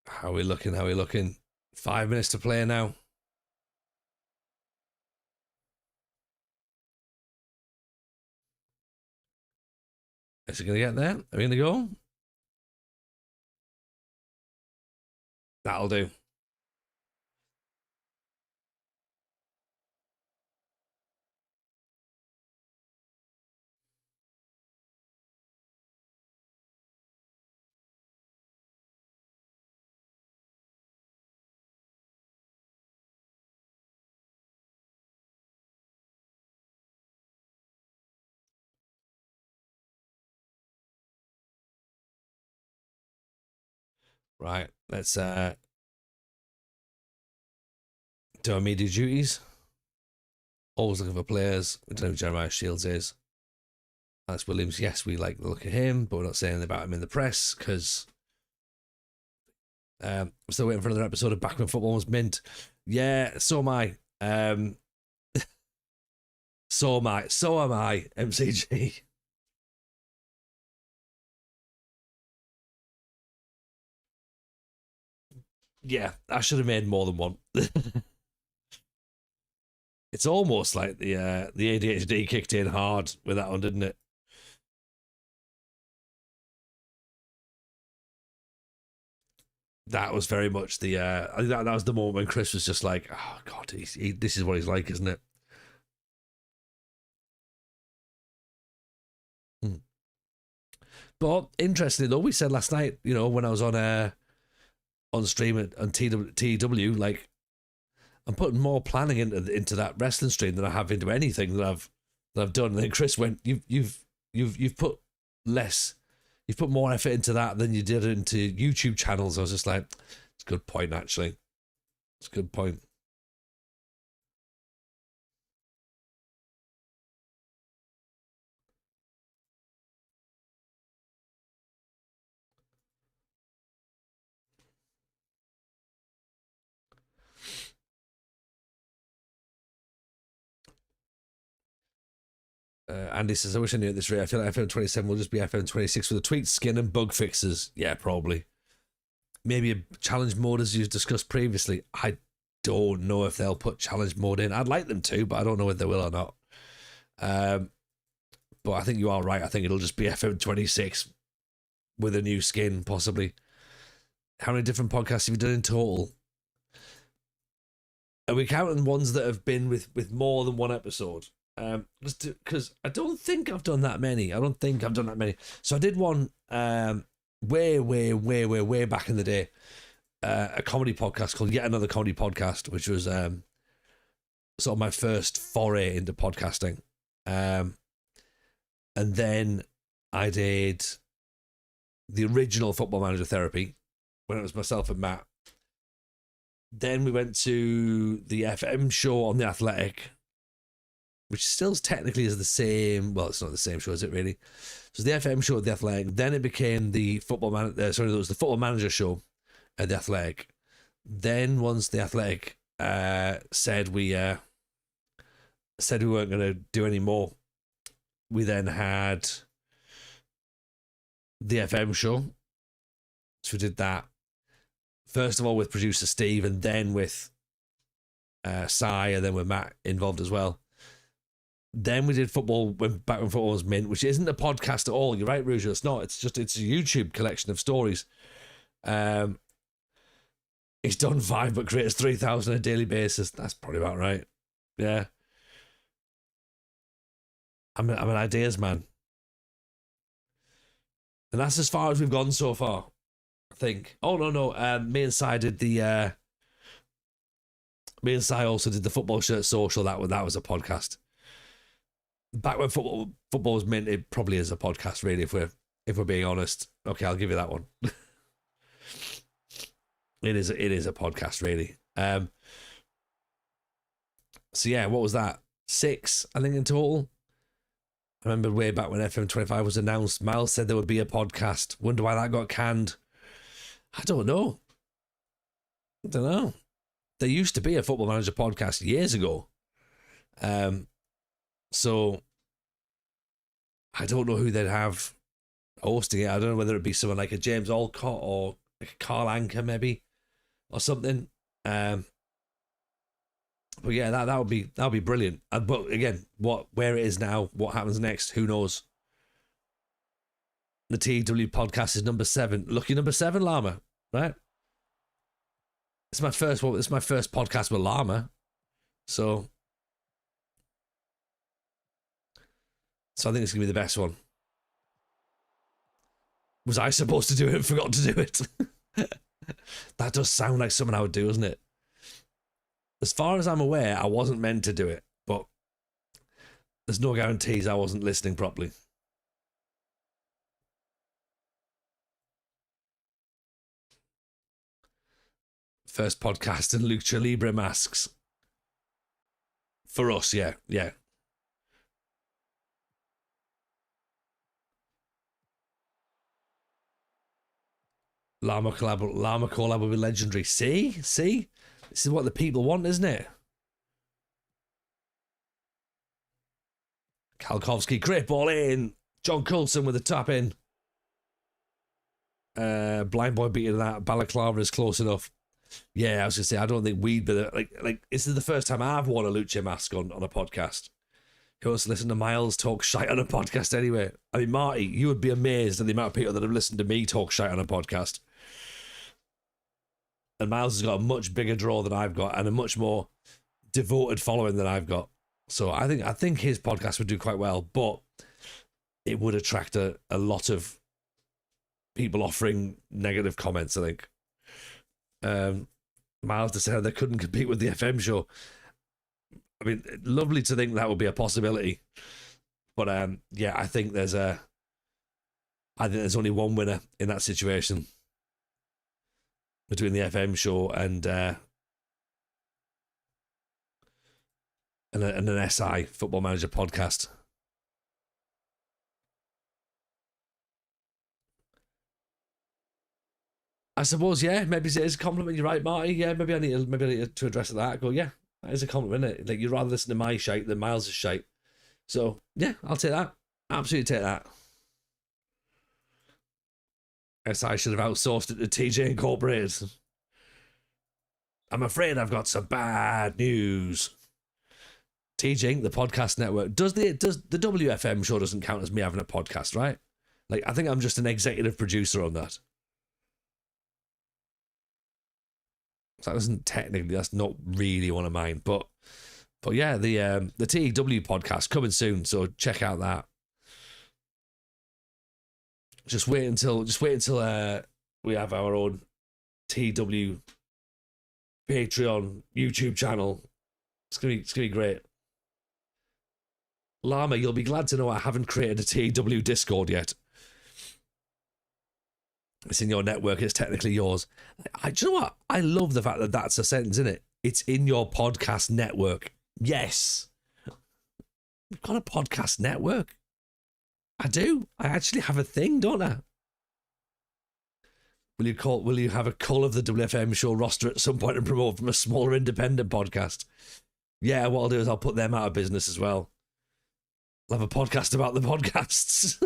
How are we looking? 5 minutes to play now. Is it going to get there? Are we going to go? That'll do. Right, let's do our media duties. Always looking for players. We don't know who Jeremiah Shields is. Alex Williams, yes, we like the look of him, but we're not saying anything about him in the press because I'm still waiting for another episode of Back When Football Was Mint. Yeah, so am I. So am I, MCG. Yeah, I should have made more than one. It's almost like the ADHD kicked in hard with that one, didn't it? That was very much the I think that was the moment when Chris was just like, oh god, this is what he's like, isn't it? Hmm. But interestingly though, we said last night, when I was on stream on TW, like I'm putting more planning into that wrestling stream than I have into anything that I've done. And then Chris went, you've put less, you've put more effort into that than you did into YouTube channels. I was just like, it's a good point actually. It's a good point. Andy says, I wish I knew at this rate. I feel like FM 27 will just be FM 26 with the tweaks, skin, and bug fixes. Yeah, probably. Maybe a challenge mode as you've discussed previously. I don't know if they'll put challenge mode in. I'd like them to, but I don't know if they will or not. But I think you are right. I think it'll just be FM 26 with a new skin, possibly. How many different podcasts have you done in total? Are we counting ones that have been with more than one episode? Because I don't think I've done that many. So I did one way back in the day, a comedy podcast called Yet Another Comedy Podcast, which was sort of my first foray into podcasting. And then I did the original Football Manager Therapy when it was myself and Matt. Then we went to the FM show on The Athletic, which still technically is the same. Well, it's not the same show, is it really? So the FM show at The Athletic. Then it became the Football Manager. Sorry, it was the Football Manager show at The Athletic. Then once The Athletic said we weren't going to do any more, we then had the FM show. So we did that. First of all with producer Steve, and then with Sai, and then with Matt involved as well. Then we did football back when football was mint, which isn't a podcast at all. You're right, Rouge. It's not. It's a YouTube collection of stories. He's done 5 but creates 3,000 on a daily basis. That's probably about right. Yeah. I'm an ideas man. And that's as far as we've gone so far, I think. Oh, no. Me and Sai did the... me and Sai also did the football shirt social. That was a podcast. Back when football was mint, it probably is a podcast, really, if we're being honest. Okay, I'll give you that one. It is a podcast, really. So yeah, what was that? 6, I think, in total. I remember way back when FM25 was announced, Miles said there would be a podcast. Wonder why that got canned. I don't know. There used to be a Football Manager podcast years ago. So I don't know who they'd have hosting it. I don't know whether it'd be someone like a James Alcott or like a Carl Anker maybe or something. But yeah, that would be brilliant. But again, where it is now, what happens next, who knows? The TW podcast is number 7. Lucky number 7, Llama, right? It's my first one. It's my first podcast with Llama, so I think it's gonna be the best one. Was I supposed to do it and forgot to do it? That does sound like something I would do, doesn't it? As far as I'm aware, I wasn't meant to do it, but there's no guarantees I wasn't listening properly. First podcast in Lucha Libre masks. For us, yeah. Llama collab will be legendary. See? This is what the people want, isn't it? Kalkowski, great ball in. John Coulson with a tap in. Blind Boy beating that. Balaclava is close enough. Yeah, I was gonna say, I don't think we'd be there. Like this is the first time I've worn a lucha mask on a podcast. Who wants to listen to Miles talk shite on a podcast anyway? I mean, Marty, you would be amazed at the amount of people that have listened to me talk shite on a podcast. And Miles has got a much bigger draw than I've got and a much more devoted following than I've got. So I think his podcast would do quite well, but it would attract a lot of people offering negative comments, I think. Miles decided they couldn't compete with the FM show. I mean, lovely to think that would be a possibility. But yeah, I think there's only one winner in that situation between the FM show and an SI Football Manager podcast. I suppose, yeah, maybe it is a compliment. You're right, Marty. Yeah, maybe I need to address that. Go, yeah, that is a compliment, isn't it? Like, you'd rather listen to my shite than Miles' shite. So, yeah, I'll take that. Absolutely take that. SI should have outsourced it to TJ Incorporated. I'm afraid I've got some bad news. TJ, the podcast network, does the WFM show doesn't count as me having a podcast, right? Like, I think I'm just an executive producer on that. So that isn't technically, that's not really one of mine, but yeah, the TEW podcast coming soon, so check out that. Just wait until we have our own TW Patreon YouTube channel. It's gonna be great. Llama, you'll be glad to know I haven't created a TW Discord yet. It's in your network. It's technically yours. Do you know what? I love the fact that that's a sentence, isn't it? It's in your podcast network. Yes. We've got a podcast network. I do. I actually have a thing, don't I? Will you have a call of the WFM show roster at some point and promote from a smaller independent podcast? Yeah, what I'll do is I'll put them out of business as well. I'll have a podcast about the podcasts.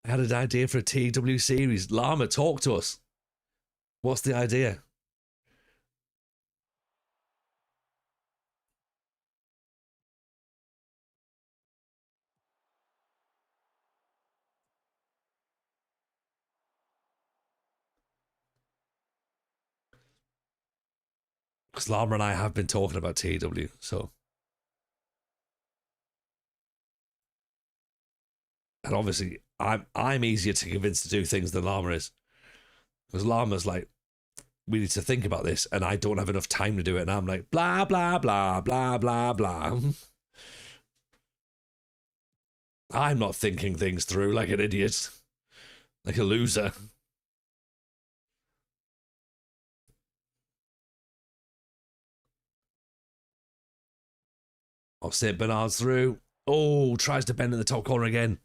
I had an idea for a TW series. Llama, talk to us. What's the idea? Because Llama and I have been talking about TEW, so. And obviously, I'm easier to convince to do things than Llama is. Because Llama's like, we need to think about this, and I don't have enough time to do it. And I'm like, blah, blah, blah, blah, blah, blah. I'm not thinking things through like an idiot, like a loser. Oh, St. Bernard's through. Oh, tries to bend in the top corner again.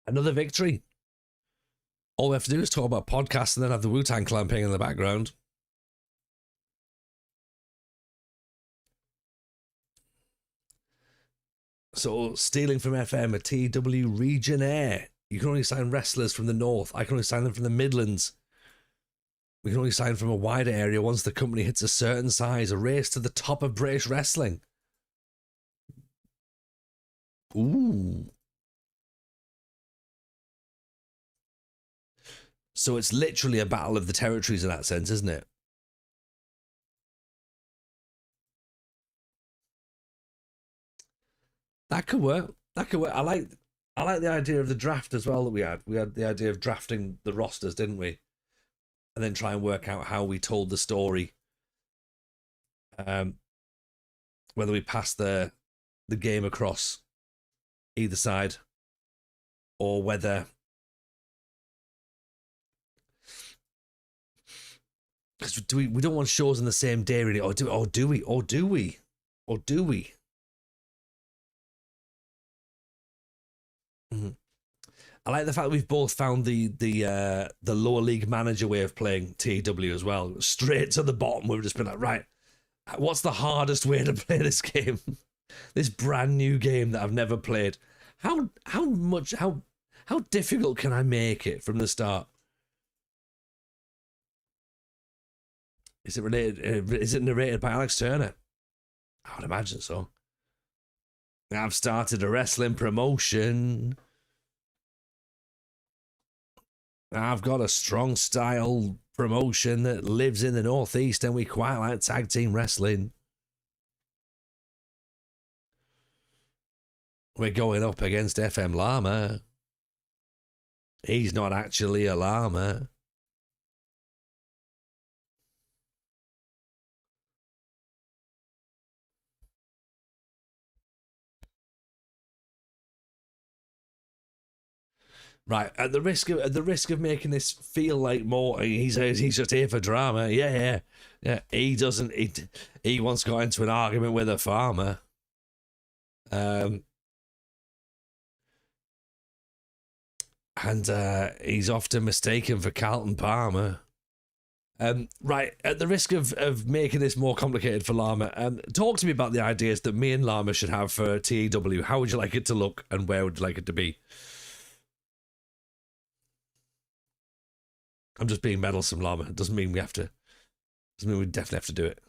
Another victory. All we have to do is talk about podcasts and then have the Wu-Tang Clan playing in the background. So, stealing from FM, a TW Region Air. You can only sign wrestlers from the north. I can only sign them from the Midlands. We can only sign from a wider area once the company hits a certain size. A race to the top of British wrestling. Ooh. So it's literally a battle of the territories in that sense, isn't it? That could work. That could work. I like the idea of the draft as well that we had. We had the idea of drafting the rosters, didn't we? And then try and work out how we told the story. Whether we passed the game across either side, or whether because we don't want shows on the same day really, or do we? Mm-hmm. I like the fact that we've both found the lower league manager way of playing TW as well. Straight to the bottom, we've just been like, right, what's the hardest way to play this game? This brand new game that I've never played. How difficult can I make it from the start? Is it related? Is it narrated by Alex Turner? I would imagine so. I've started a wrestling promotion. I've got a strong style promotion that lives in the Northeast, and we quite like tag team wrestling. We're going up against FM Llama. He's not actually a llama. Right, at the risk of making this feel like more, he's just here for drama. Yeah. He doesn't. He once got into an argument with a farmer. And he's often mistaken for Carlton Palmer. Right, at the risk of making this more complicated for Llama, talk to me about the ideas that me and Llama should have for TEW. How would you like it to look, and where would you like it to be? I'm just being meddlesome, Llama. It doesn't mean we have to. Doesn't mean we definitely have to do it.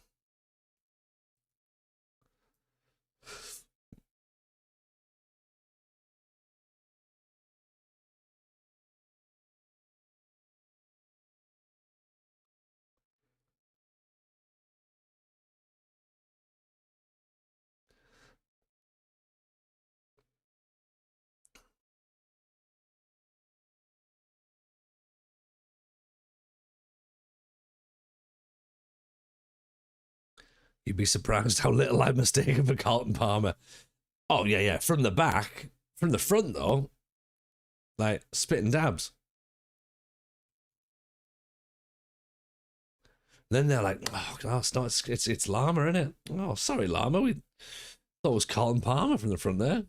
You'd be surprised how little I'm mistaken for Carlton Palmer. Oh yeah. From the back, from the front though, like spit and dabs. Then they're like, "Oh, it's not. It's Llama, isn't it? Oh, sorry, Llama. We thought it was Carlton Palmer from the front there."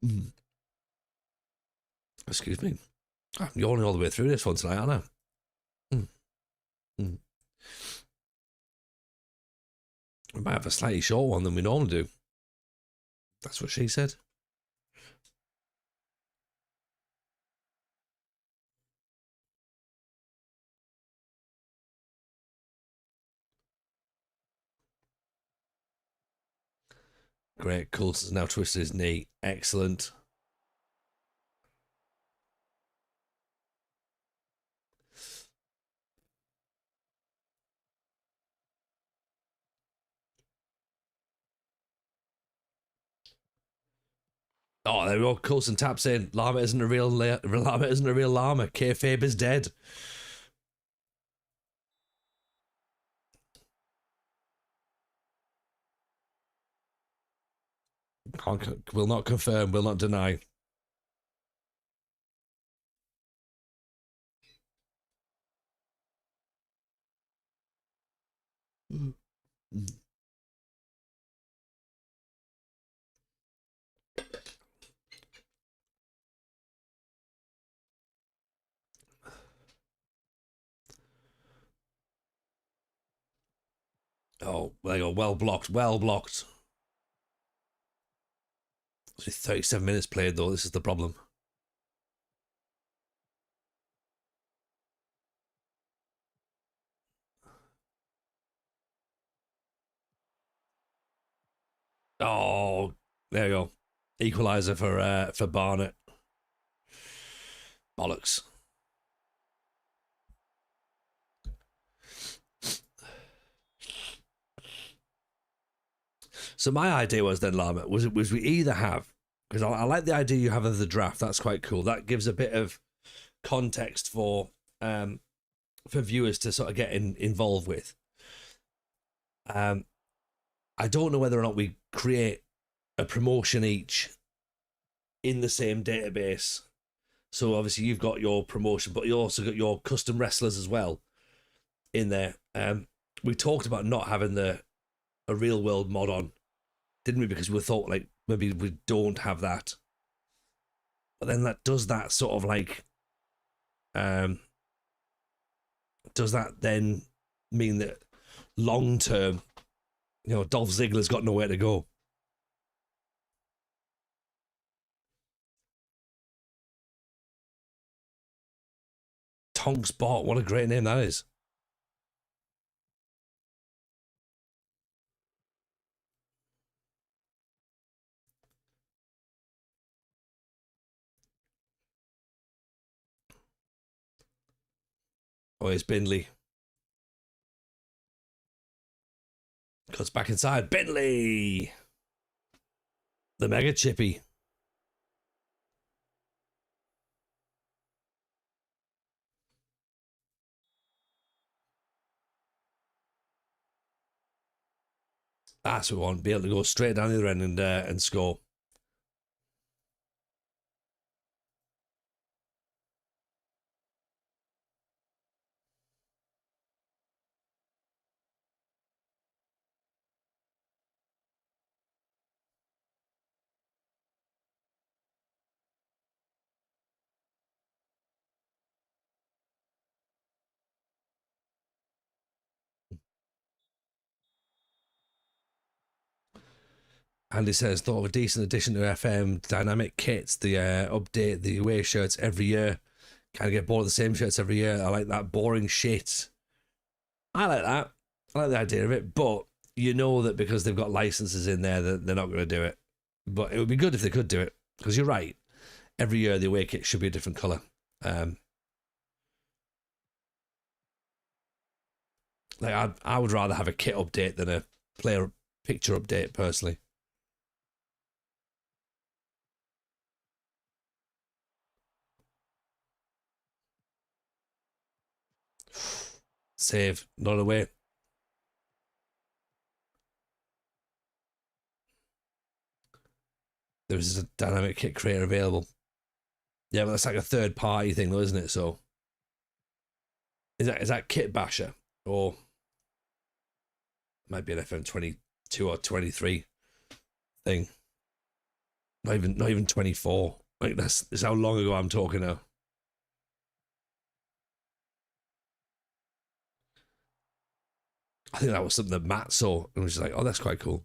Mm. Excuse me. I'm yawning all the way through this one tonight, aren't I? Mm. Mm. We might have a slightly short one than we normally do. That's what she said. Great. Coulson's now twisted his knee. Excellent. Oh, there we go. Coulson taps in. Llama isn't a real llama. Isn't a real llama. Kayfabe is dead. Will not confirm. Will not deny. Oh, there you go. Well blocked. Well blocked. Only 37 minutes played, though. This is the problem. Oh, there you go. Equaliser for Barnett. Bollocks. So my idea was then, Lama, was we either have, because I like the idea you have of the draft. That's quite cool. That gives a bit of context for viewers to sort of get involved with. I don't know whether or not we create a promotion each in the same database. So obviously you've got your promotion, but you also got your custom wrestlers as well in there. We talked about not having a real world mod on, didn't we? Because we thought like maybe we don't have that. But then does that sort of like does that then mean that long term, Dolph Ziggler's got nowhere to go? Tonks Bot, what a great name that is. Oh, it's Bindley. Cuts back inside. Bindley! The Mega Chippy. That's what we want. Be able to go straight down the other end and score. Andy says, thought of a decent addition to FM dynamic kits. The update the away shirts every year. Kind of get bored of the same shirts every year. I like that boring shit. I like that. I like the idea of it, but you know that because they've got licenses in there, that they're not going to do it. But it would be good if they could do it, because you're right. Every year the away kit should be a different colour. Like I would rather have a kit update than a player picture update personally. Save, not away. There's a dynamic kit creator available. Yeah, but that's like a third party thing though, isn't it? So is that Kit Basher, or might be an FM 22 or 23 thing? Not even 24. Like that's how long ago I'm talking now. I think that was something that Matt saw and was just like, oh, that's quite cool.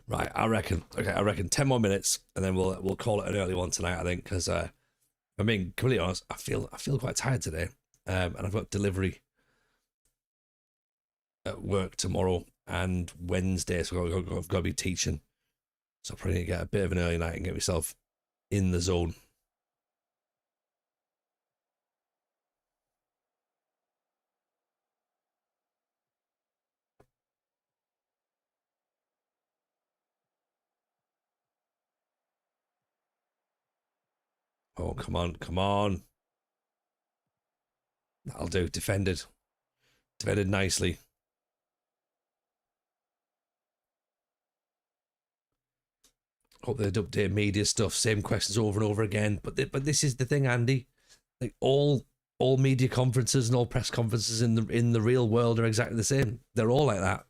Right, I reckon. Okay, I reckon 10 more minutes, and then we'll call it an early one tonight. I think because I mean, completely honest, I feel quite tired today, and I've got delivery at work tomorrow and Wednesday, so I've got to be teaching. So I'm probably gonna get a bit of an early night and get myself in the zone. Oh, come on, come on. That'll do. Defended nicely. Hope they'd update media stuff. Same questions over and over again. But this is the thing, Andy. Like all media conferences and all press conferences in the real world are exactly the same. They're all like that.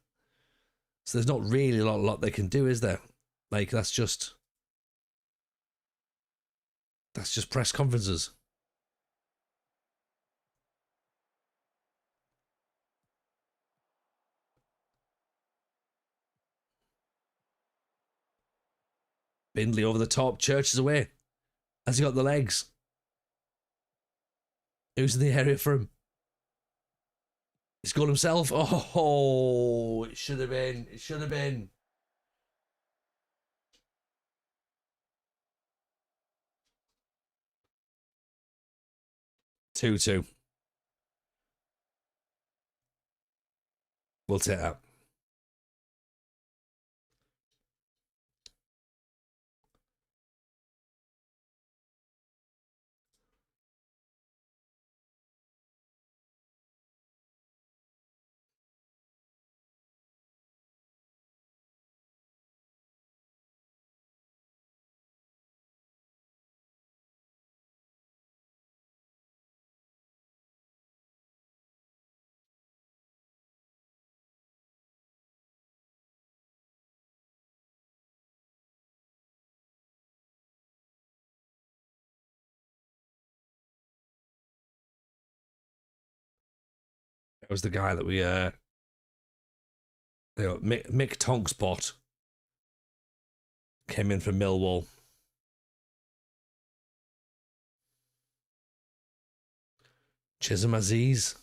So there's not really a lot they can do, is there? Like that's just press conferences. Bindley over the top. Church is away. Has he got the legs? Who's in the area for him? He's got himself. Oh, it should have been. It should have been. 2-2. We'll take that. It was the guy that we Mick Tonkspot came in from Millwall. Chisholm Aziz.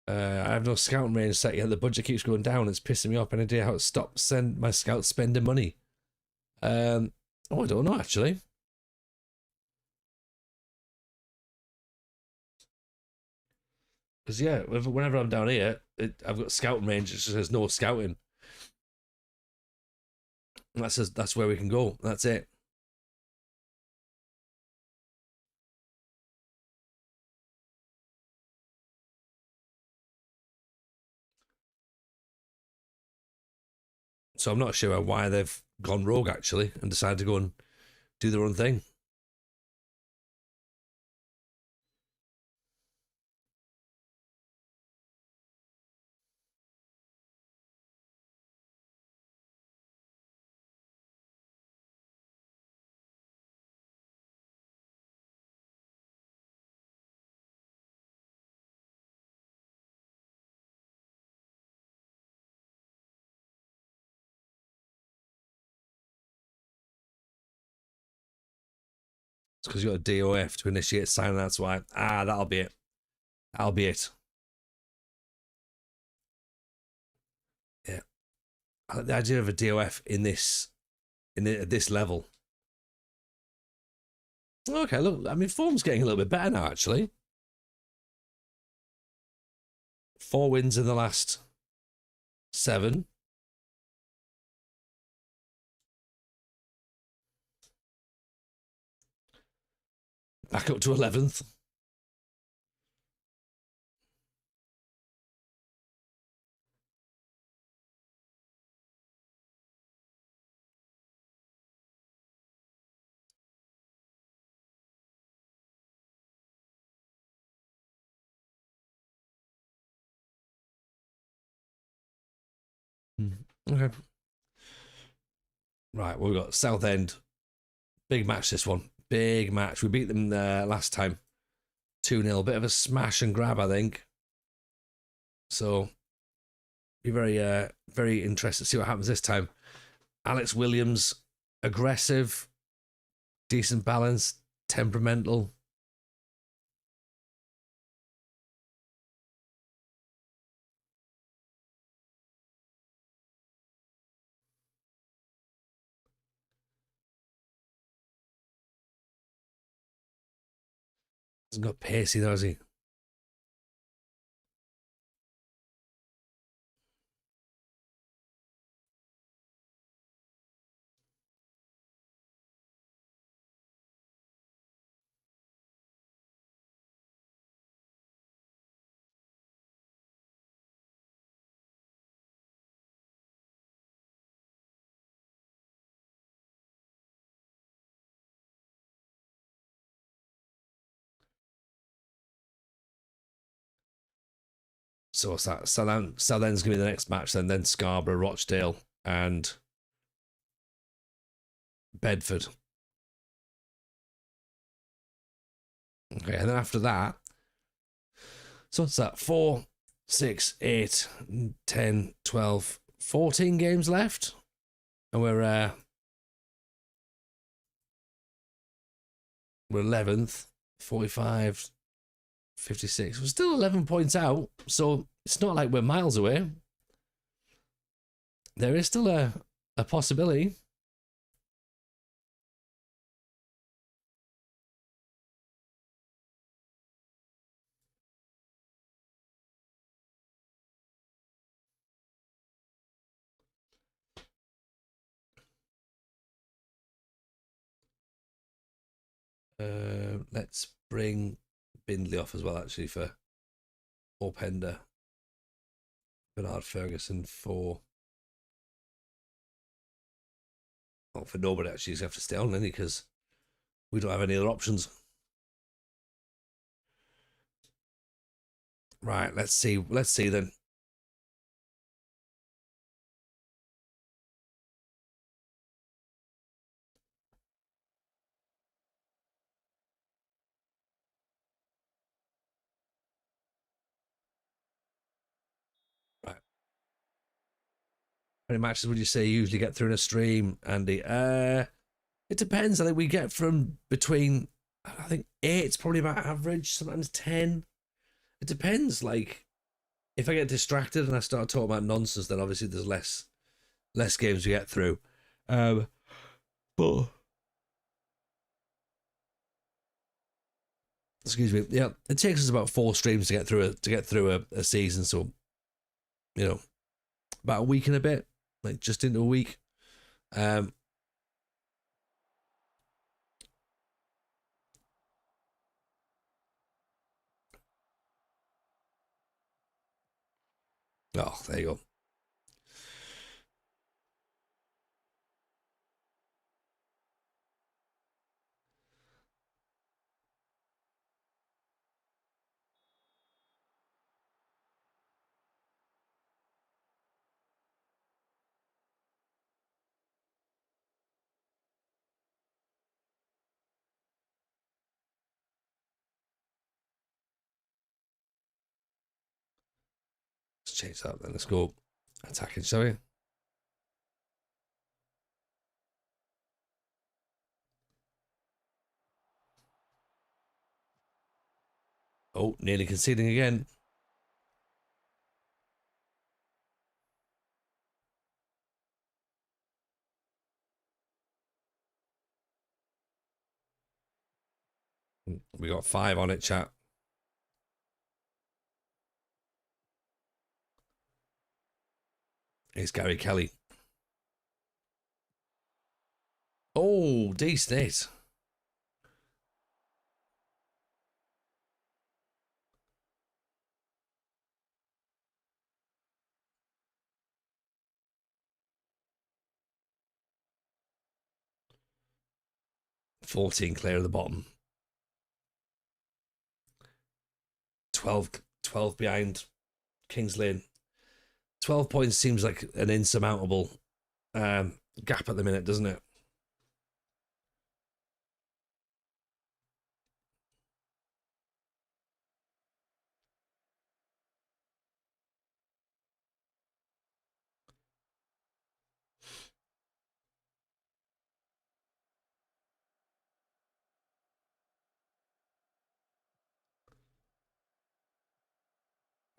I have no scouting range set yet. The budget keeps going down. It's pissing me off. Any idea how to stop send my scouts spending money? I don't know actually. Because yeah, whenever I'm down here, I've got scouting range. It just says no scouting. And that's where we can go. That's it. So I'm not sure why they've gone rogue actually and decided to go and do their own thing. It's because you got a DOF to initiate signing. That's why. That'll be it. That'll be it. Yeah. The idea of a DOF at this level Okay, look, I mean, form's getting a little bit better now, actually. 4 wins in the last 7. Back up to 11th. Okay. Right, well, we've got Southend. Big match, this one. Big match. We beat them last time. 2-0. Bit of a smash and grab, I think. So, be very interested to see what happens this time. Alex Williams, aggressive, decent balance, temperamental. Hasn't got pacey though, has he? So what's that? Southend's going to be the next match, then Scarborough, Rochdale, and Bedford. Okay, and then after that, so what's that? 4, 6, 8, 10, 12, 14 games left. And we're 11th, 45, 56. We're still 11 points out, so it's not like we're miles away. There is still a possibility. Let's bring Bindley off as well, actually, for Orpender. Bernard Ferguson for nobody, actually. He's going to have to stay on, isn't he? Because we don't have any other options. Right, let's see. Let's see then. Right. How many matches would you say you usually get through in a stream, Andy? It depends. I think we get from between, I think 8's probably about average, sometimes 10. It depends. Like, if I get distracted and I start talking about nonsense, then obviously there's less games we get through. But excuse me, yeah, it takes us about 4 streams to get through a season. So, about a week and a bit, like just into a week. Oh, there you go. Let's change that then. Let's go attacking, shall we? Oh, nearly conceding again. We got 5 on it, chat. It's Gary Kelly. Oh, decent hit. $14 clear of the bottom. 12 behind Kings Lane. 12 points seems like an insurmountable gap at the minute, doesn't it?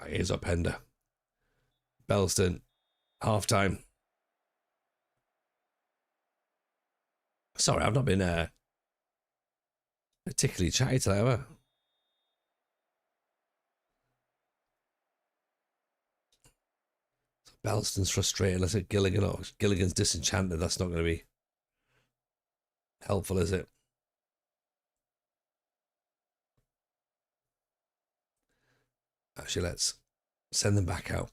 Here's Openda. Bellston. Half time. Sorry, I've not been particularly chatty today, have I? Bellston's frustrated. Let's say Gilligan. Oh, Gilligan's disenchanted. That's not going to be helpful, is it? Actually, let's send them back out.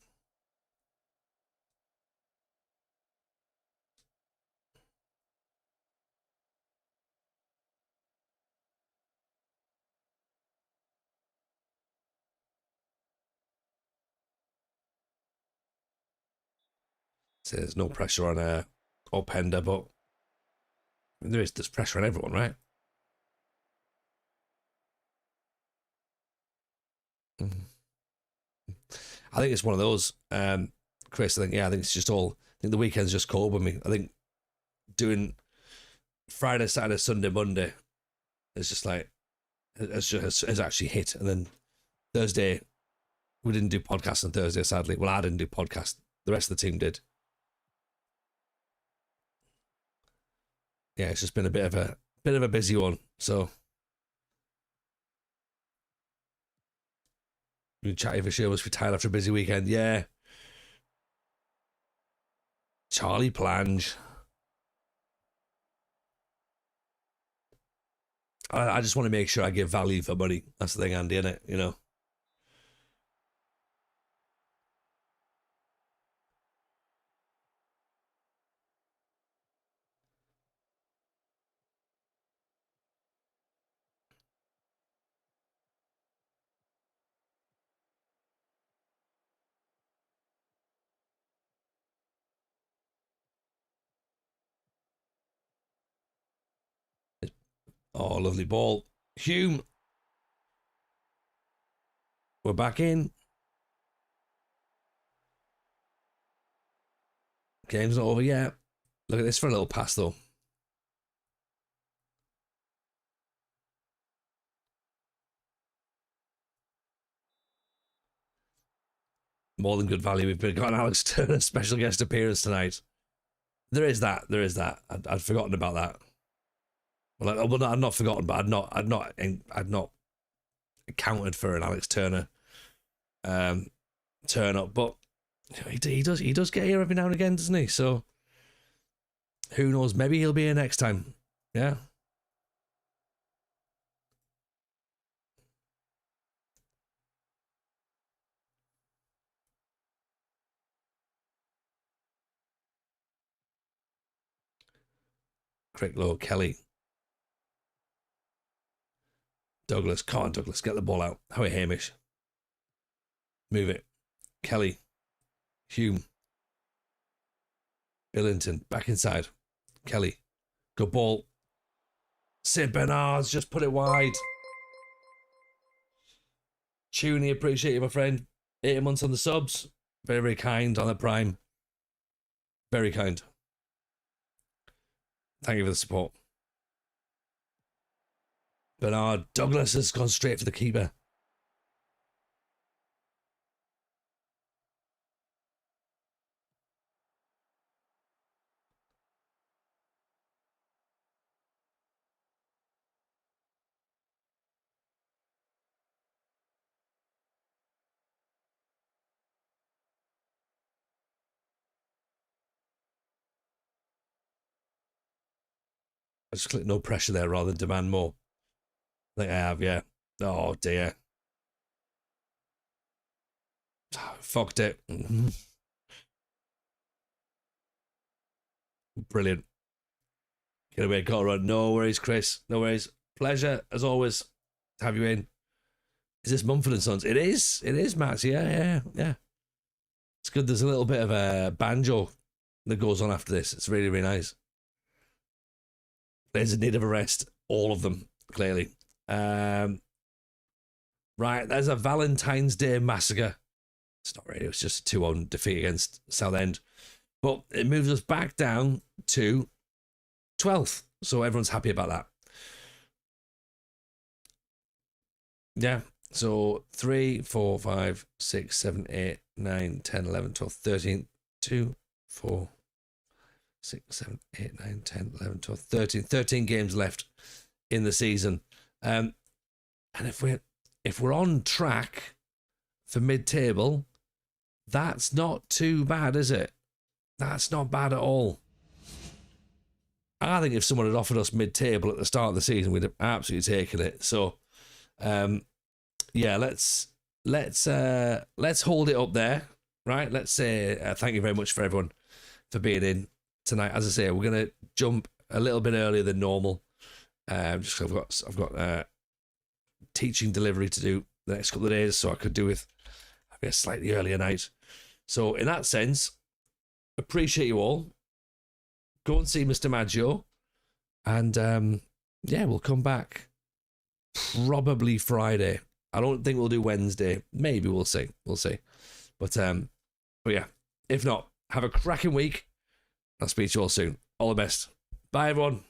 So there's no pressure on Openda, but there's pressure on everyone, right? I think it's one of those, Chris. I think it's just all. I think the weekend's just caught up with me. I think doing Friday, Saturday, Sunday, Monday is just like has actually hit, and then Thursday we didn't do podcast on Thursday. Sadly, well, I didn't do podcast. The rest of the team did. Yeah, it's just been a bit of a busy one. So we chatty for sure. Was for Tyler after a busy weekend. Yeah, Charlie Plange. I just want to make sure I give value for money. That's the thing, Andy, isn't it? You know. Oh, lovely ball. Hume. We're back in. Game's not over yet. Look at this for a little pass, though. More than good value. We've got an Alex Turner special guest appearance tonight. There is that. I'd forgotten about that. Well, I'd not forgotten, but I'd not accounted for an Alex Turner turn up. But he does get here every now and again, doesn't he? So who knows? Maybe he'll be here next time. Yeah. Cricklow, Kelly, Douglas. Come on, Douglas, get the ball out. Howie Hamish. Move it. Kelly, Hume, Billington, back inside. Kelly, good ball. Sid Bernard's just put it wide. Tooney, appreciate you, my friend. 8 months on the subs. Very, very kind on the prime. Very kind. Thank you for the support. Bernard Douglas has gone straight for the keeper. I just clicked no pressure there rather than demand more. I think I have, yeah. Oh dear. Fucked it. Brilliant. Get away, got to run. No worries, Chris. No worries. Pleasure, as always, to have you in. Is this Mumford & Sons? It is. It is, Max. Yeah. It's good. There's a little bit of a banjo that goes on after this. It's really, really nice. There's a need of a rest. All of them, clearly. Right, there's a Valentine's Day massacre. It's not really. It's just a 2-1 defeat against Southend. But it moves us back down to 12th. So everyone's happy about that. Yeah. So 3, 4, 5, 6, 7, 8, 9, 10, 11, 12, 13, 2, 4, 6, 7, 8, 9, 10, 11, 12, 13. 13 games left in the season. And if we're on track for mid-table, that's not too bad, is it? That's not bad at all. I think if someone had offered us mid-table at the start of the season, we'd have absolutely taken it. So, yeah, let's hold it up there, right? Let's say thank you very much for everyone for being in tonight. As I say, we're gonna jump a little bit earlier than normal. Just I've got teaching delivery to do the next couple of days, so I could do with a slightly earlier night. So in that sense, appreciate you all. Go and see Mr. Maggio, and yeah, we'll come back probably Friday. I don't think we'll do Wednesday. Maybe we'll see. But yeah, if not, have a cracking week. I'll speak to you all soon. All the best. Bye, everyone.